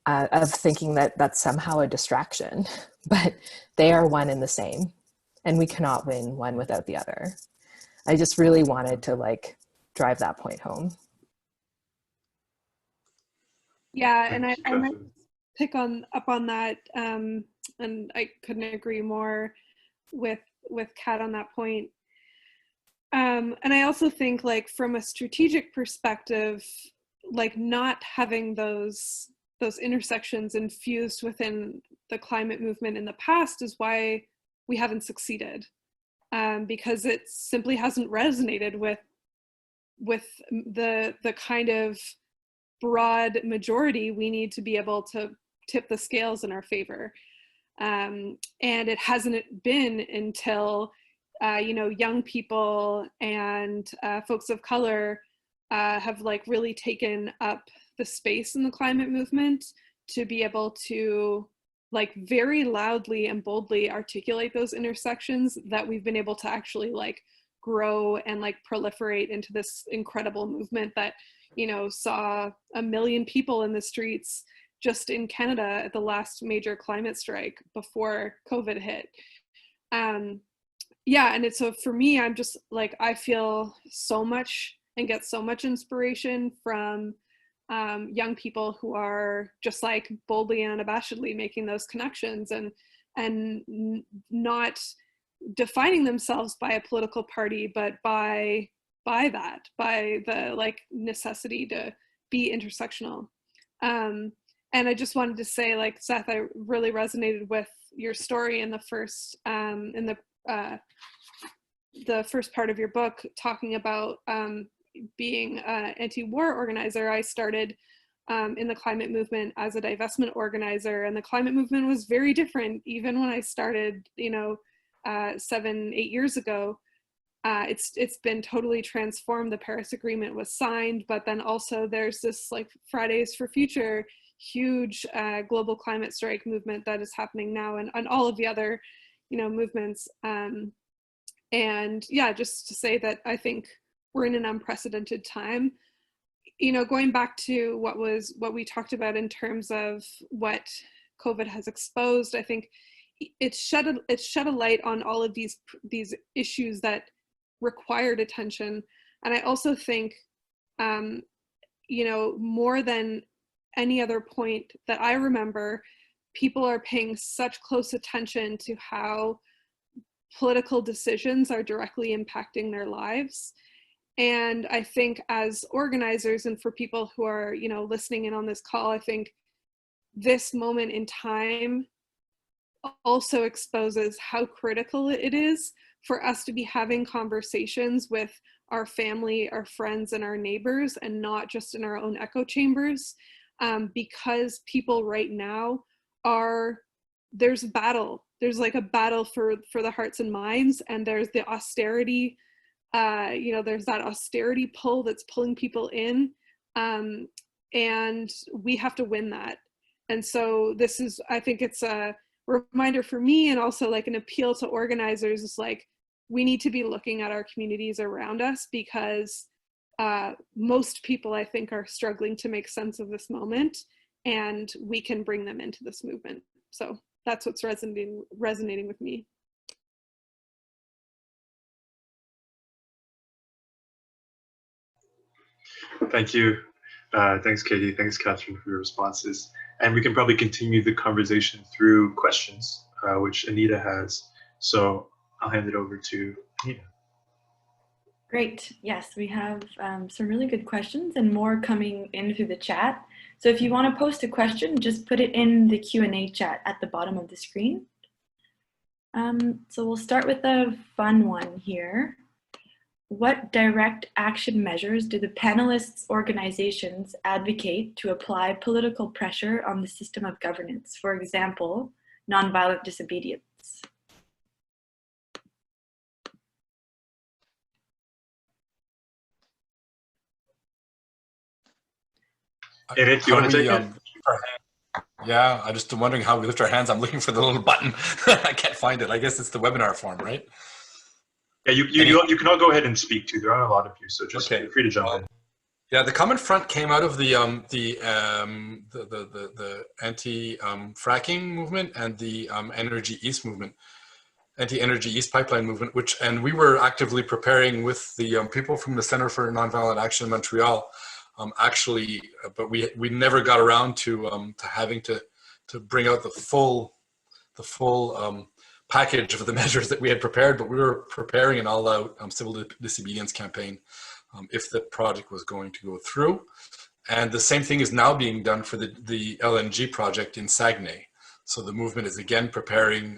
of thinking that that's somehow a distraction, but they are one and the same, and we cannot win one without the other. I just really wanted to like drive that point home. Yeah, and I might pick up on that, and I couldn't agree more with Kat on that point. And I also think, like, from a strategic perspective, like not having those intersections infused within the climate movement in the past is why we haven't succeeded, because it simply hasn't resonated with the kind of broad majority we need to be able to tip the scales in our favor. And it hasn't been until you know, young people and folks of color have like really taken up the space in the climate movement to be able to like very loudly and boldly articulate those intersections, that we've been able to actually like grow and like proliferate into this incredible movement that, you know, saw 1 million people in the streets just in Canada at the last major climate strike before COVID hit. yeah, and it's, so for me, I'm just like, I feel so much and get so much inspiration from young people who are just like boldly and unabashedly making those connections, and not defining themselves by a political party, but by the like necessity to be intersectional. And I just wanted to say, like, Seth, I really resonated with your story in the first part of your book, talking about being an anti-war organizer. I started in the climate movement as a divestment organizer, and the climate movement was very different even when I started, 7-8 years ago. It's been totally transformed. The Paris Agreement was signed, but then also there's this like Fridays for Future, huge global climate strike movement that is happening now, and all of the other, movements. And yeah, just to say that I think we're in an unprecedented time. Going back to what we talked about in terms of what COVID has exposed, I think it's shed a light on all of these issues that required attention. And I also think, more than any other point that I remember, people are paying such close attention to how political decisions are directly impacting their lives. And I think as organizers, and for people who are, listening in on this call, I think this moment in time also exposes how critical it is for us to be having conversations with our family, our friends, and our neighbors, and not just in our own echo chambers, because people right now there's a battle. There's like a battle for the hearts and minds, and there's the austerity, there's that austerity pull that's pulling people in, and we have to win that. And so I think it's a reminder for me, and also like an appeal to organizers, is like, we need to be looking at our communities around us, because most people, I think, are struggling to make sense of this moment, and we can bring them into this movement. So that's what's resonating with me. Thank you. Thanks, Katie. Thanks, Catherine, for your responses. And we can probably continue the conversation through questions, which Anita has. So I'll hand it over to Anita. Great. Yes, we have some really good questions and more coming in through the chat. So if you want to post a question, just put it in the Q&A chat at the bottom of the screen. So we'll start with a fun one here. What direct action measures do the panelists' organizations advocate to apply political pressure on the system of governance? For example, nonviolent disobedience. Éric, do you want to take it? Yeah, I'm just wondering how we lift our hands. I'm looking for the little button. I can't find it. I guess it's the webinar form, right? Yeah, you can all go ahead and speak too. There are a lot of you, so just feel free to jump in. Yeah, the Confront came out of the anti-fracking movement and the Energy East movement, anti-Energy East pipeline movement, and we were actively preparing with the people from the Center for Nonviolent Action in Montreal. But we never got around to having to bring out the full package of the measures that we had prepared. But we were preparing an all-out civil disobedience campaign if the project was going to go through. And the same thing is now being done for the LNG project in Saguenay. So the movement is again preparing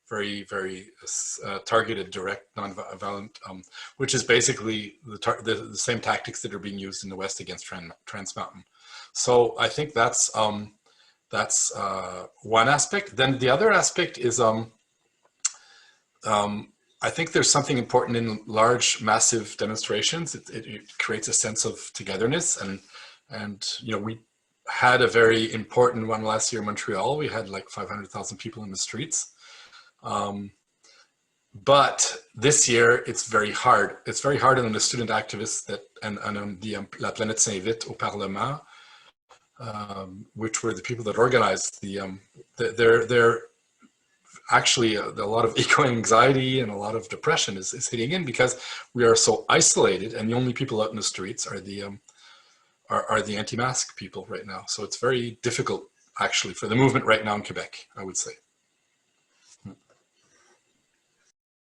very, very targeted, direct, nonviolent, which is basically the same tactics that are being used in the West against Trans Mountain. So I think that's one aspect. Then the other aspect is I think there's something important in large, massive demonstrations. It creates a sense of togetherness, and we had a very important one last year in Montreal. We had like 500,000 people in the streets. But this year it's very hard. It's very hard on the student activists and on the La Planète s'invite au Parlement, which were the people that organized they're actually a lot of eco-anxiety and a lot of depression is hitting in, because we are so isolated, and the only people out in the streets are the anti-mask people right now. So it's very difficult actually for the movement right now in Quebec, I would say.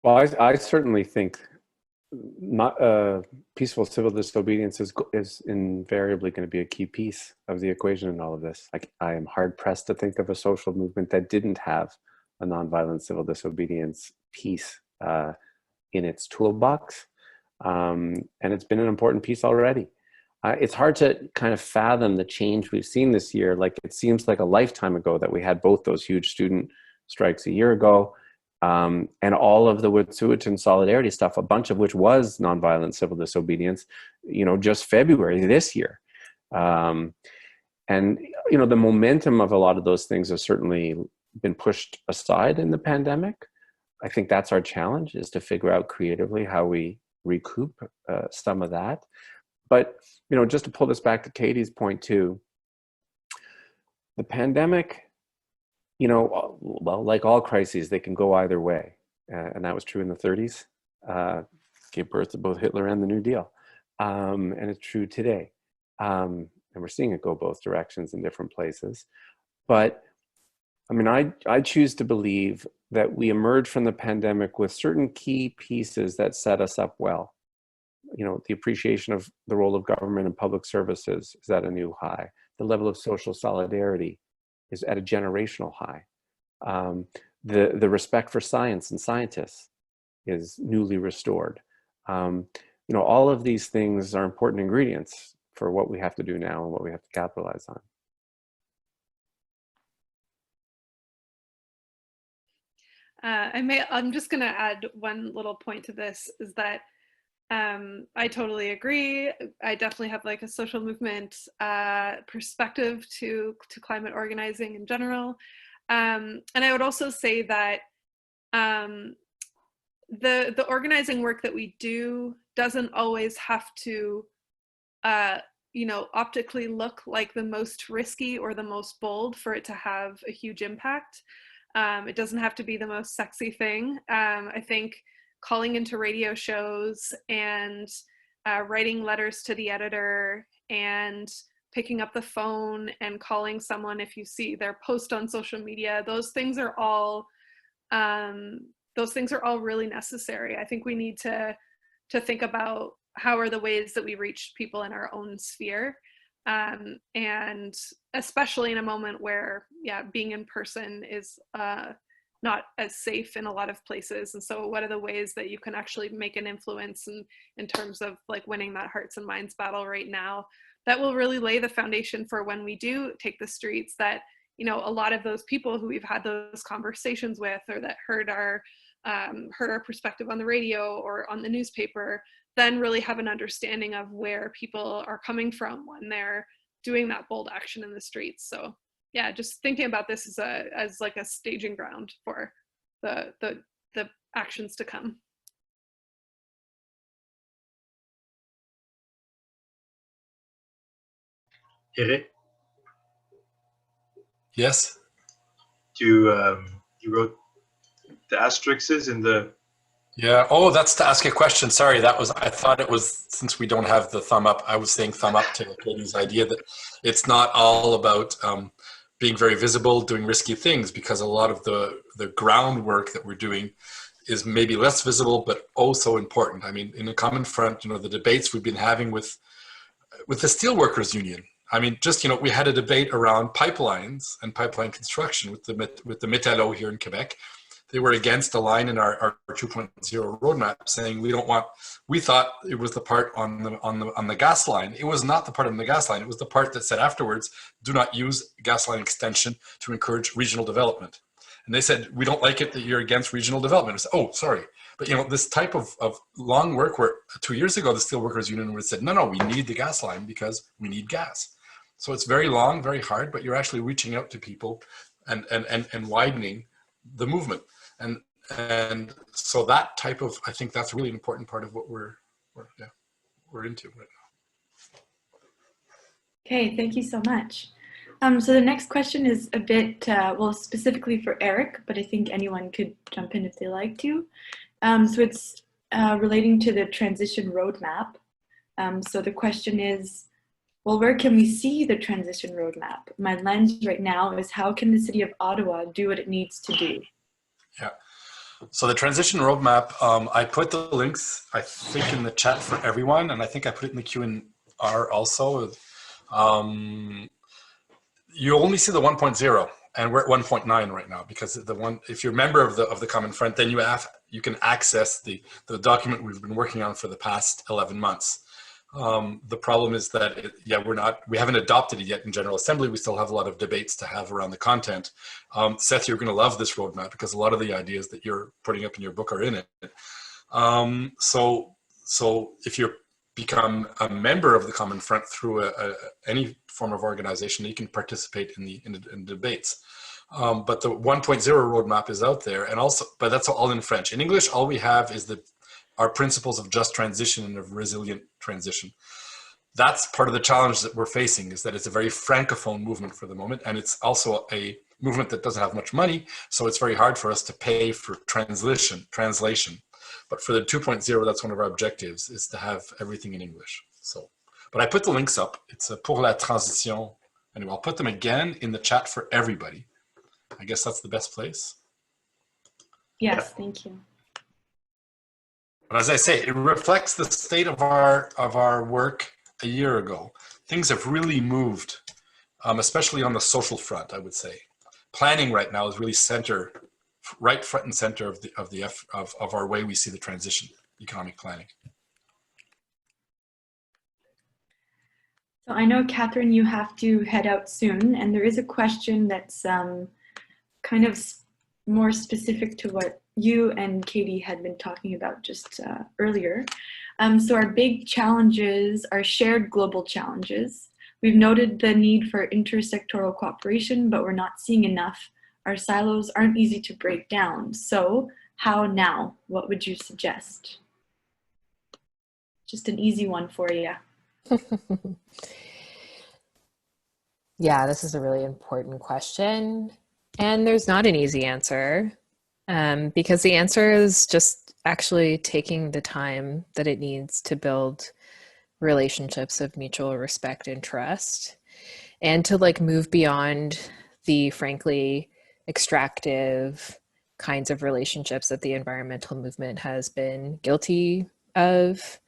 Well, I certainly think not peaceful civil disobedience is invariably going to be a key piece of the equation in all of this. Like, I am hard pressed to think of a social movement that didn't have a nonviolent civil disobedience piece in its toolbox, and it's been an important piece already. It's hard to kind of fathom the change we've seen this year. Like, it seems like a lifetime ago that we had both those huge student strikes a year ago, and all of the Wet'suwet'en solidarity stuff, a bunch of which was nonviolent civil disobedience, just February this year. And, the momentum of a lot of those things has certainly been pushed aside in the pandemic. I think that's our challenge, is to figure out creatively how we recoup some of that. But, just to pull this back to Katie's point too, the pandemic, well, like all crises, they can go either way. And that was true in the 30s, gave birth to both Hitler and the New Deal. And it's true today. And we're seeing it go both directions in different places. But I choose to believe that we emerge from the pandemic with certain key pieces that set us up well. The appreciation of the role of government and public services is at a new high. The level of social solidarity is at a generational high. The respect for science and scientists is newly restored. All of these things are important ingredients for what we have to do now and what we have to capitalize on. I'm just going to add one little point to this, is that I totally agree. I definitely have like a social movement perspective to climate organizing in general. And I would also say that the organizing work that we do doesn't always have to optically look like the most risky or the most bold for it to have a huge impact. It doesn't have to be the most sexy thing. I think calling into radio shows and writing letters to the editor and picking up the phone and calling someone if you see their post on social media, those things are all really necessary. I think we need to think about how are the ways that we reach people in our own sphere. And especially in a moment where, being in person is not as safe in a lot of places. And so what are the ways that you can actually make an influence in terms of like winning that hearts and minds battle right now, that will really lay the foundation for when we do take the streets, that, a lot of those people who we've had those conversations with, or that heard our perspective on the radio or on the newspaper, then really have an understanding of where people are coming from when they're doing that bold action in the streets. So yeah, just thinking about this as like a staging ground for the actions to come. Éric? Yes? You wrote the asterisks in the... Yeah. Oh, that's to ask a question. Sorry, I thought it was, since we don't have the thumb up, I was saying thumb up to Katie's idea that it's not all about being very visible, doing risky things, because a lot of the groundwork that we're doing is maybe less visible, but also important. I mean, in the Confront, the debates we've been having with the Steelworkers Union. I mean, just, we had a debate around pipelines and pipeline construction with the Métallo here in Quebec. They were against a line in our 2.0 roadmap saying we thought it was the part on the gas line. It was not the part on the gas line. It was the part that said afterwards, do not use gas line extension to encourage regional development. And they said, we don't like it that you're against regional development. I said, oh, sorry. But this type of long work, where 2 years ago, the Steelworkers Union would have said, no, we need the gas line because we need gas. So it's very long, very hard, but you're actually reaching out to people and widening the movement. And so that type of, I think that's really an important part of what we're into right now. Okay, thank you so much. So the next question is a bit, well, specifically for Éric, but I think anyone could jump in if they like to. So it's relating to the transition roadmap. So the question is, well, where can we see the transition roadmap? My lens right now is how can the city of Ottawa do what it needs to do? Yeah. So the transition roadmap, I put the links, I think, in the chat for everyone, and I think I put it in the Q&R also. You only see the 1.0, and we're at 1.9 right now, because the one, if you're a member of the Common Front, then you can access the document we've been working on for the past 11 months. The problem is that we haven't adopted it yet in General Assembly. We still have a lot of debates to have around the content. Seth, you're going to love this roadmap because a lot of the ideas that you're putting up in your book are in it. So if you become a member of the Common Front through any form of organization, you can participate in the debates. But the 1.0 roadmap is out there, and also, but that's all in French. In English, all we have is our principles of just transition and of resilient transition. That's part of the challenge that we're facing, is that it's a very francophone movement for the moment, and it's also a movement that doesn't have much money, so it's very hard for us to pay for translation. But for the 2.0, that's one of our objectives, is to have everything in English. So, but I put the links up. It's pour la transition. Anyway, I'll put them again in the chat for everybody. I guess that's the best place. Yes, thank you. But as I say, it reflects the state of our work a year ago. Things have really moved, especially on the social front, I would say. Planning right now is really right front and center of our way we see the transition, economic planning. So I know, Catherine, you have to head out soon, and there is a question that's kind of more specific to what you and Katie had been talking about just earlier. So our big challenges are shared global challenges. We've noted the need for intersectoral cooperation, but we're not seeing enough. Our silos aren't easy to break down. So how now? What would you suggest? Just an easy one for you. Yeah, this is a really important question. And there's not an easy answer, because the answer is just actually taking the time that it needs to build relationships of mutual respect and trust, and to move beyond the frankly extractive kinds of relationships that the environmental movement has been guilty of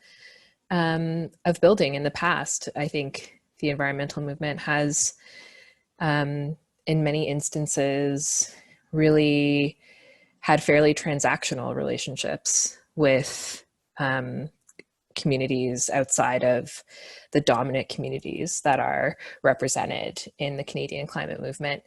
building in the past. I think the environmental movement has, in many instances, really had fairly transactional relationships with communities outside of the dominant communities that are represented in the Canadian climate movement,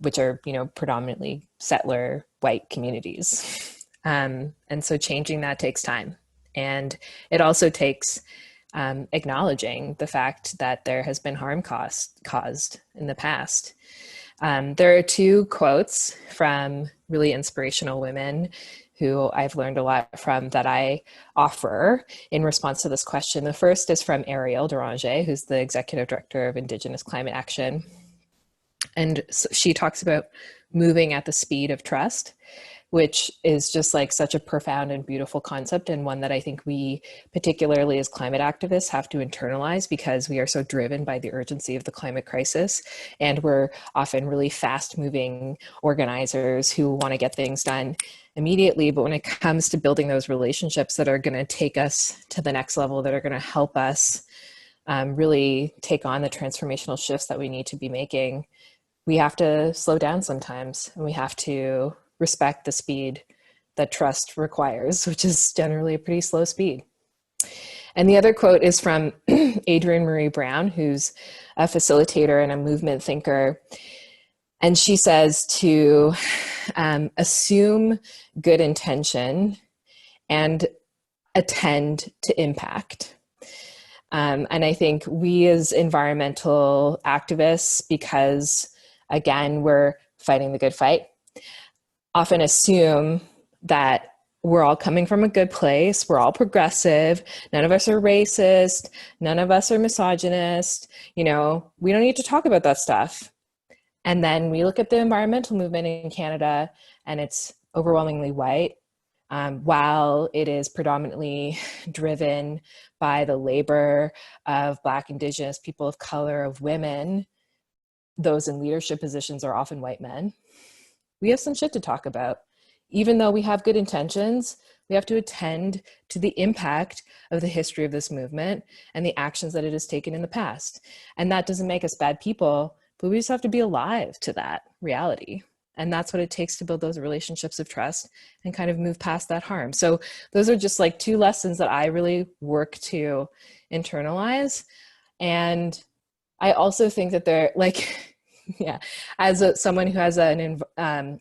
which are, predominantly settler white communities. And so changing that takes time. And it also takes acknowledging the fact that there has been harm caused in the past. There are two quotes from really inspirational women who I've learned a lot from that I offer in response to this question. The first is from Ariel Deranger, who's the Executive Director of Indigenous Climate Action. And so she talks about moving at the speed of trust, which is just such a profound and beautiful concept, and one that I think we, particularly as climate activists, have to internalize, because we are so driven by the urgency of the climate crisis, and we're often really fast-moving organizers who want to get things done immediately. But when it comes to building those relationships that are going to take us to the next level, that are going to help us really take on the transformational shifts that we need to be making, we have to slow down sometimes, and we have to respect the speed that trust requires, which is generally a pretty slow speed. And the other quote is from Adrienne Marie Brown, who's a facilitator and a movement thinker. And she says to assume good intention and attend to impact. And I think we as environmental activists, because again, we're fighting the good fight, often assume that we're all coming from a good place. We're all progressive. None of us are racist. None of us are misogynist. You know, we don't need to talk about that stuff. And then we look at the environmental movement in Canada, and it's overwhelmingly white, while it is predominantly driven by the labor of Black, Indigenous, people of color, of women. Those in leadership positions are often white men. We have some shit to talk about. Even though we have good intentions, we have to attend to the impact of the history of this movement and the actions that it has taken in the past. And that doesn't make us bad people, but we just have to be alive to that reality. And that's what it takes to build those relationships of trust and kind of move past that harm. So those are just like 2 lessons that I really work to internalize. And I also think that they're like, yeah, as someone who has an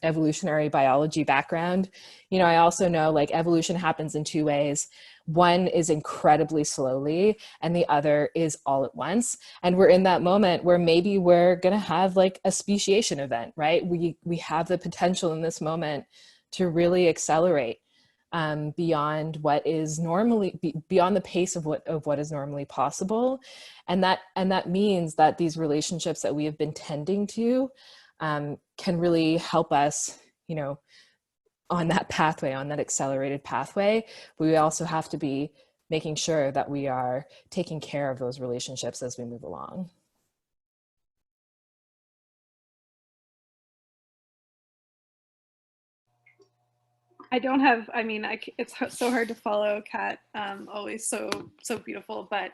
evolutionary biology background, you know, I also know like evolution happens in 2 ways. One is incredibly slowly and the other is all at once. And we're in that moment where maybe we're going to have like a speciation event, right? We have the potential in this moment to really accelerate beyond what is normally, beyond the pace of what is normally possible. And that means that these relationships that we have been tending to can really help us, you know, on that pathway, on that accelerated pathway. But we also have to be making sure that we are taking care of those relationships as we move along. I don't have, I mean, it's so hard to follow, Kat, always so beautiful. But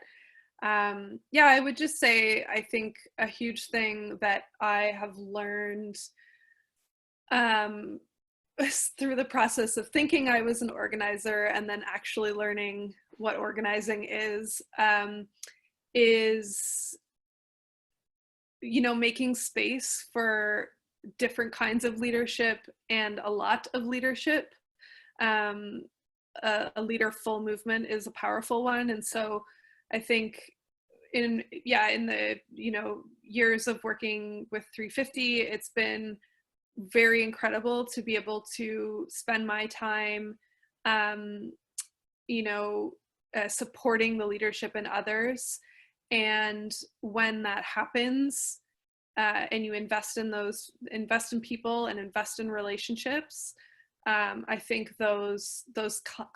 yeah, I would just say, I think a huge thing that I have learned through the process of thinking I was an organizer and then actually learning what organizing is, you know, making space for different kinds of leadership and a lot of leadership. A leader-full movement is a powerful one. And so I think in the, you know, years of working with 350, it's been very incredible to be able to spend my time, you know, supporting the leadership in others. And when that happens, and you invest in people and invest in relationships, I think those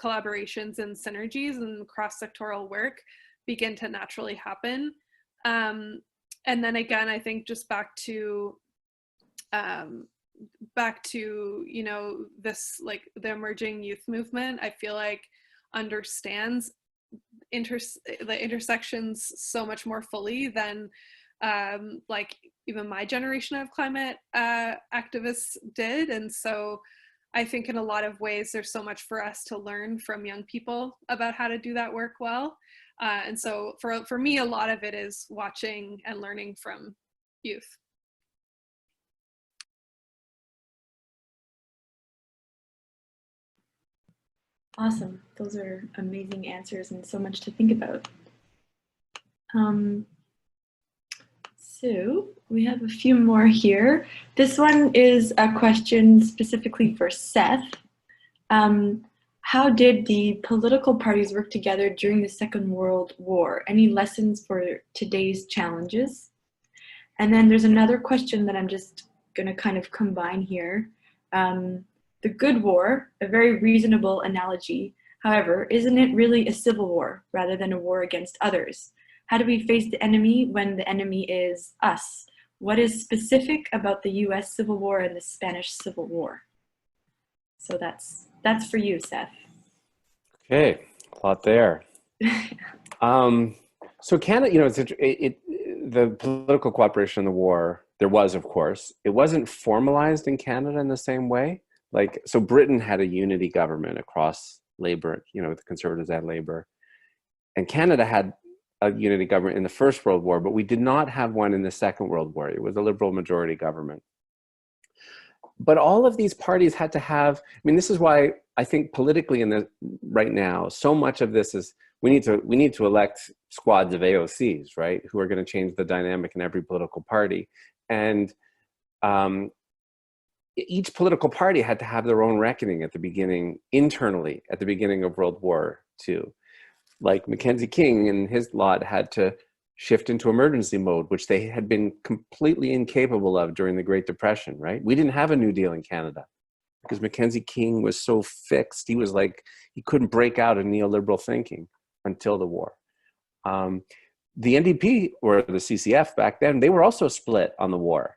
collaborations and synergies and cross-sectoral work begin to naturally happen. And then again, I think just back to, you know, this, like the emerging youth movement, I feel like understands the intersections so much more fully than like even my generation of climate activists did. And so I think in a lot of ways, there's so much for us to learn from young people about how to do that work well. And so for me, a lot of it is watching and learning from youth. Awesome. Those are amazing answers and so much to think about. So we have a few more here. This one is a question specifically for Seth. How did the political parties work together during the Second World War? Any lessons for today's challenges? And then there's another question that I'm just gonna kind of combine here. The good war, a very reasonable analogy. However, isn't it really a civil war rather than a war against others? How do we face the enemy when the enemy is us? What is specific about the US Civil War and the Spanish Civil War? So that's for you, Seth. Okay, a lot there. So Canada, you know, the political cooperation in the war, there was, of course, it wasn't formalized in Canada in the same way. Like, so Britain had a unity government across Labour, you know, the Conservatives had Labour. And Canada had a unity government in the First World War, but we did not have one in the Second World War. It was a Liberal majority government. But all of these parties had to have, I mean, this is why I think politically right now, so much of this is, we need to elect squads of AOCs, right? Who are going to change the dynamic in every political party. And each political party had to have their own reckoning at the beginning, internally, at the beginning of World War II. Like Mackenzie King and his lot had to shift into emergency mode, which they had been completely incapable of during the Great Depression, right? We didn't have a New Deal in Canada because Mackenzie King was so fixed. He was like, he couldn't break out of neoliberal thinking until the war. The NDP, or the CCF back then, they were also split on the war.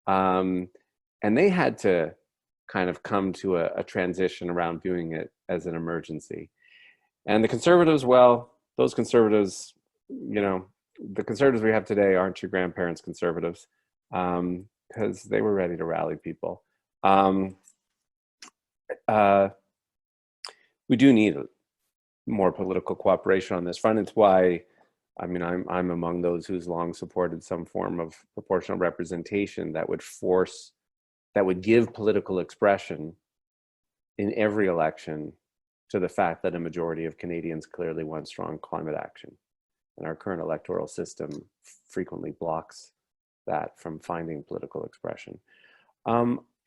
And they had to kind of come to a transition around viewing it as an emergency. And the Conservatives, well, those Conservatives, you know, the Conservatives we have today aren't your grandparents' Conservatives, because they were ready to rally people. We do need more political cooperation on this front. It's why, I mean, I'm among those who's long supported some form of proportional representation that would give political expression in every election to the fact that a majority of Canadians clearly want strong climate action. And our current electoral system frequently blocks that from finding political expression.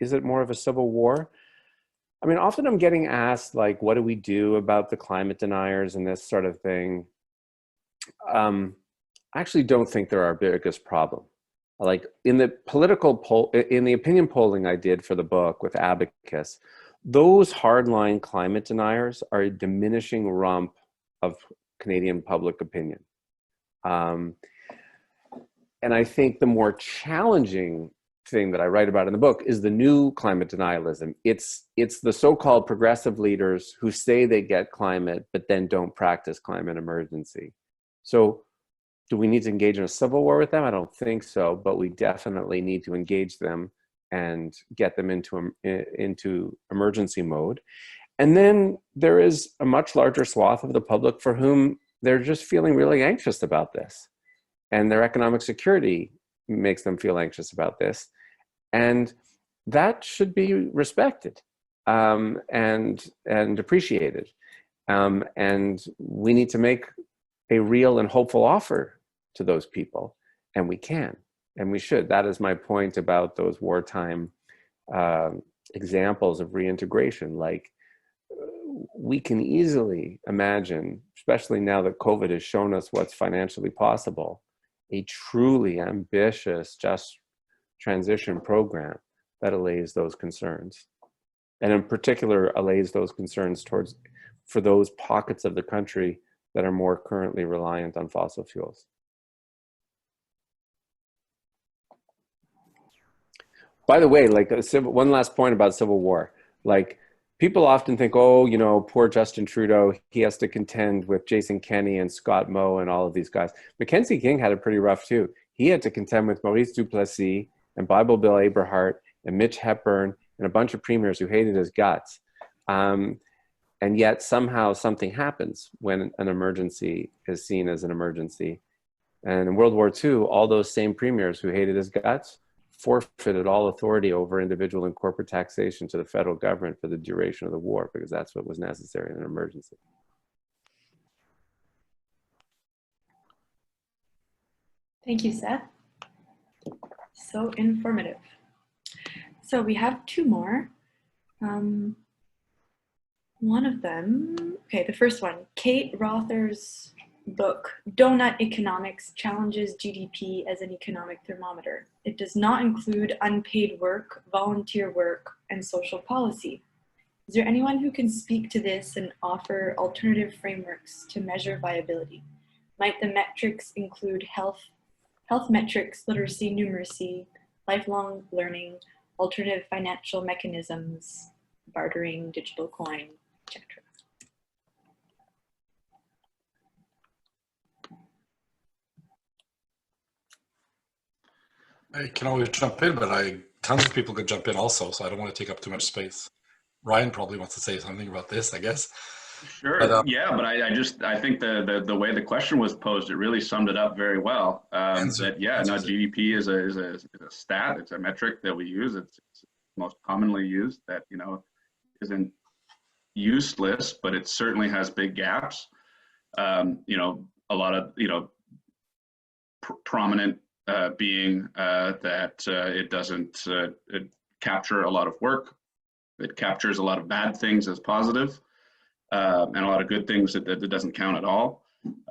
Is it more of a civil war? I mean, often I'm getting asked, like, what do we do about the climate deniers and this sort of thing? I actually don't think they're our biggest problem. Like in the in the opinion polling I did for the book with Abacus, those hardline climate deniers are a diminishing rump of Canadian public opinion. And I think the more challenging thing that I write about in the book is the new climate denialism. It's the so-called progressive leaders who say they get climate, but then don't practice climate emergency. So do we need to engage in a civil war with them? I don't think so, but we definitely need to engage them and get them into emergency mode. And then there is a much larger swath of the public for whom they're just feeling really anxious about this. And their economic security makes them feel anxious about this. And that should be respected and appreciated. And we need to make a real and hopeful offer to those people. And we can, and we should. That is my point about those wartime examples of reintegration. Like, we can easily imagine, especially now that COVID has shown us what's financially possible, a truly ambitious just transition program that allays those concerns. And in particular, allays those concerns for those pockets of the country that are more currently reliant on fossil fuels. By the way, like one last point about civil war, like people often think, oh, you know, poor Justin Trudeau, he has to contend with Jason Kenney and Scott Moe and all of these guys. Mackenzie King had it pretty rough too. He had to contend with Maurice Duplessis and Bible Bill Aberhart and Mitch Hepburn and a bunch of premiers who hated his guts. And yet somehow something happens when an emergency is seen as an emergency. And in World War II, all those same premiers who hated his guts forfeited all authority over individual and corporate taxation to the federal government for the duration of the war, because that's what was necessary in an emergency. Thank you, Seth. So informative. So we have two more. One of them, okay, the first one, Kate Rother's book, Donut Economics, challenges GDP as an economic thermometer. It does not include unpaid work, volunteer work, and social policy. Is there anyone who can speak to this and offer alternative frameworks to measure viability? Might the metrics include health metrics, literacy, numeracy, lifelong learning, alternative financial mechanisms, bartering, digital coin, etc.? I can always jump in, but tons of people could jump in also, so I don't want to take up too much space. Ryan probably wants to say something about this, I guess. Sure. But, yeah, but I think the way the question was posed, it really summed it up very well. GDP is a stat. It's a metric that we use. It's most commonly used. That isn't useless, but it certainly has big gaps. A lot of prominent being that it doesn't capture a lot of work. It captures a lot of bad things as positive, and a lot of good things that doesn't count at all.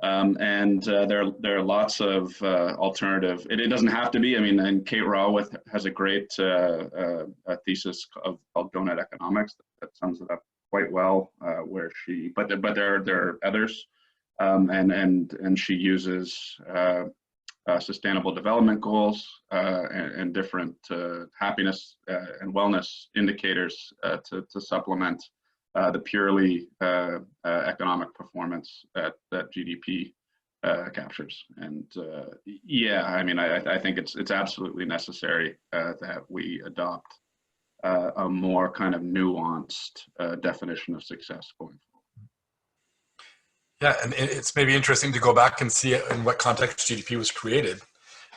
There are lots of alternative. It doesn't have to be. I mean, and Kate Rawith has a great thesis called Donut Economics that sums it up quite well. Where she, but there are others, and she uses sustainable development goals and different happiness and wellness indicators to supplement the purely economic performance that GDP captures. And yeah, I mean, I think it's absolutely necessary that we adopt a more kind of nuanced definition of success going forward. Yeah, and it's maybe interesting to go back and see in what context GDP was created,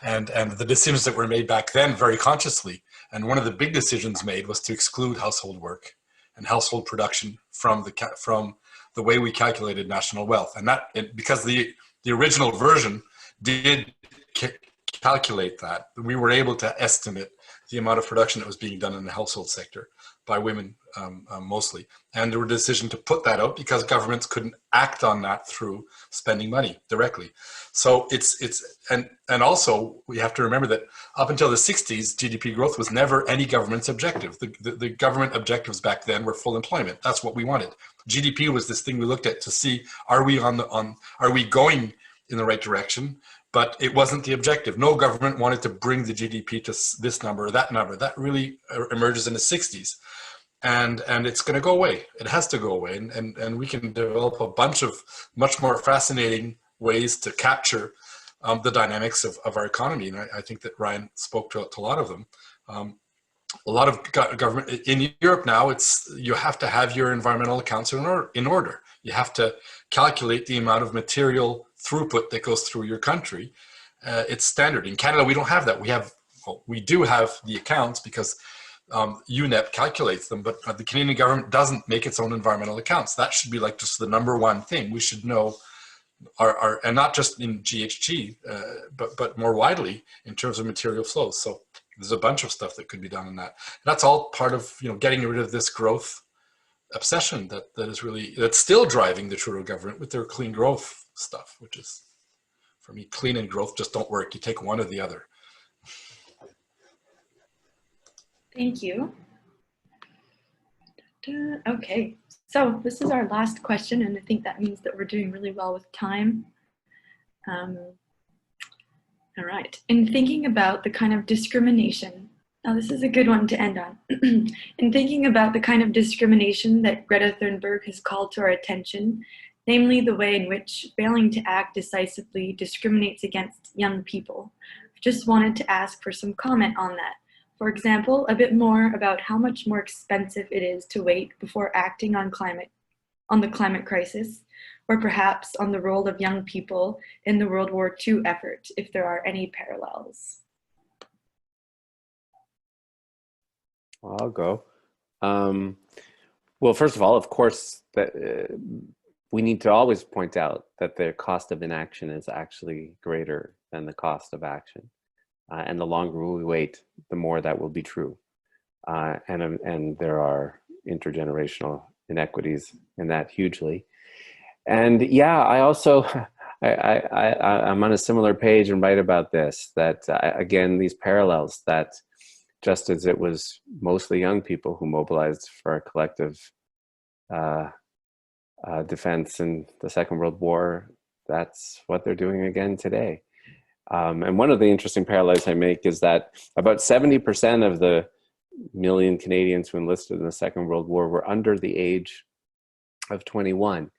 and the decisions that were made back then very consciously. And one of the big decisions made was to exclude household work and household production from the way we calculated national wealth. And because the original version did calculate that, we were able to estimate the amount of production that was being done in the household sector by women mostly. And there was a decision to put that out because governments couldn't act on that through spending money directly. So and also we have to remember that up until the 60s, GDP growth was never any government's objective. The government objectives back then were full employment. That's what we wanted. GDP was this thing we looked at to see, are we going in the right direction? But it wasn't the objective. No government wanted to bring the GDP to this number or that number. That really emerges in the 60s. And it's going to go away. It has to go away. And we can develop a bunch of much more fascinating ways to capture the dynamics of our economy. And I think that Ryan spoke to a lot of them. A lot of government in Europe now, you have to have your environmental accounts in order. You have to calculate the amount of material throughput that goes through your country. It's standard. In Canada, we don't have that. We do have the accounts because UNEP calculates them, but the Canadian government doesn't make its own environmental accounts. That should be like just the number one thing. We should know and not just in GHG, but more widely in terms of material flows. So there's a bunch of stuff that could be done in that. That's all part of getting rid of this growth obsession that's still driving the Trudeau government with their clean growth stuff, which is, for me, clean and growth just don't work. You take one or the other. Thank you. Okay, so this is our last question, and I think that means that we're doing really well with time. All right, in thinking about the kind of discrimination, now this is a good one to end on. In thinking about the kind of discrimination that Greta Thunberg has called to our attention, namely the way in which failing to act decisively discriminates against young people, I just wanted to ask for some comment on that. For example, a bit more about how much more expensive it is to wait before acting on the climate crisis, or perhaps on the role of young people in the World War II effort, if there are any parallels. I'll go. Well, first of all, of course, that we need to always point out that the cost of inaction is actually greater than the cost of action. And the longer we wait, the more that will be true. And there are intergenerational inequities in that hugely. And yeah, I also, I'm on a similar page and write about this, that again, these parallels, that just as it was mostly young people who mobilized for a collective defense in the Second World War, that's what they're doing again today. And one of the interesting parallels I make is that about 70% of the million Canadians who enlisted in the Second World War were under the age of 21,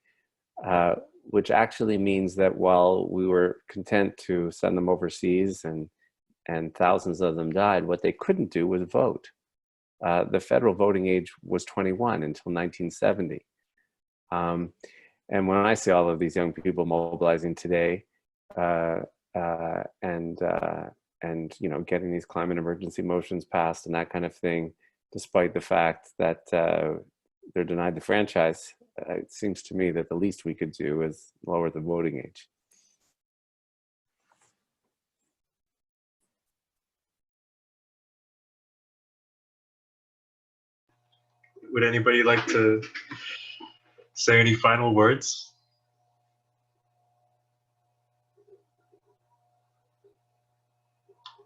which actually means that while we were content to send them overseas and thousands of them died, what they couldn't do was vote. The federal voting age was 21 until 1970. And when I see all of these young people mobilizing today, and getting these climate emergency motions passed and that kind of thing, despite the fact that they're denied the franchise, it seems to me that the least we could do is lower the voting age. would anybody like to say any final words?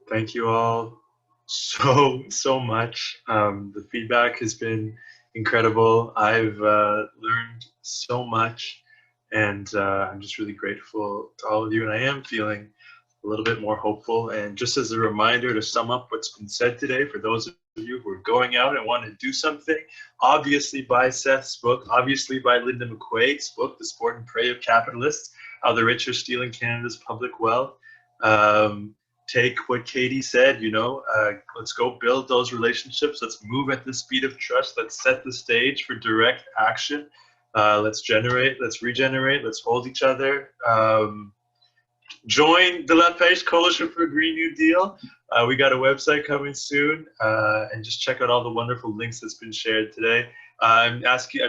Thank you all so much. The feedback has been incredible. I've learned so much, and I'm just really grateful to all of you, and I am feeling a little bit more hopeful. And just as a reminder to sum up what's been said today, for those of you who are going out and want to do something, obviously buy Seth's book, obviously buy Linda McQuaig's book, The Sport and Prey of Capitalists, How the Rich Are Stealing Canada's Public Wealth. Take what Katie said, you know, let's go build those relationships. Let's move at the speed of trust. Let's set the stage for direct action. Let's generate, let's regenerate, let's hold each other. Join the La Peche Coalition for a Green New Deal. We got a website coming soon, and just check out all the wonderful links that's been shared today. I'm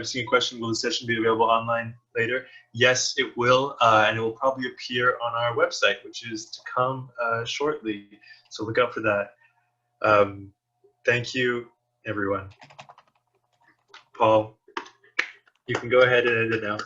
seeing a question, will the session be available online later? Yes, it will, and it will probably appear on our website, which is to come shortly. So look out for that. Thank you, everyone. Paul, you can go ahead and end it now.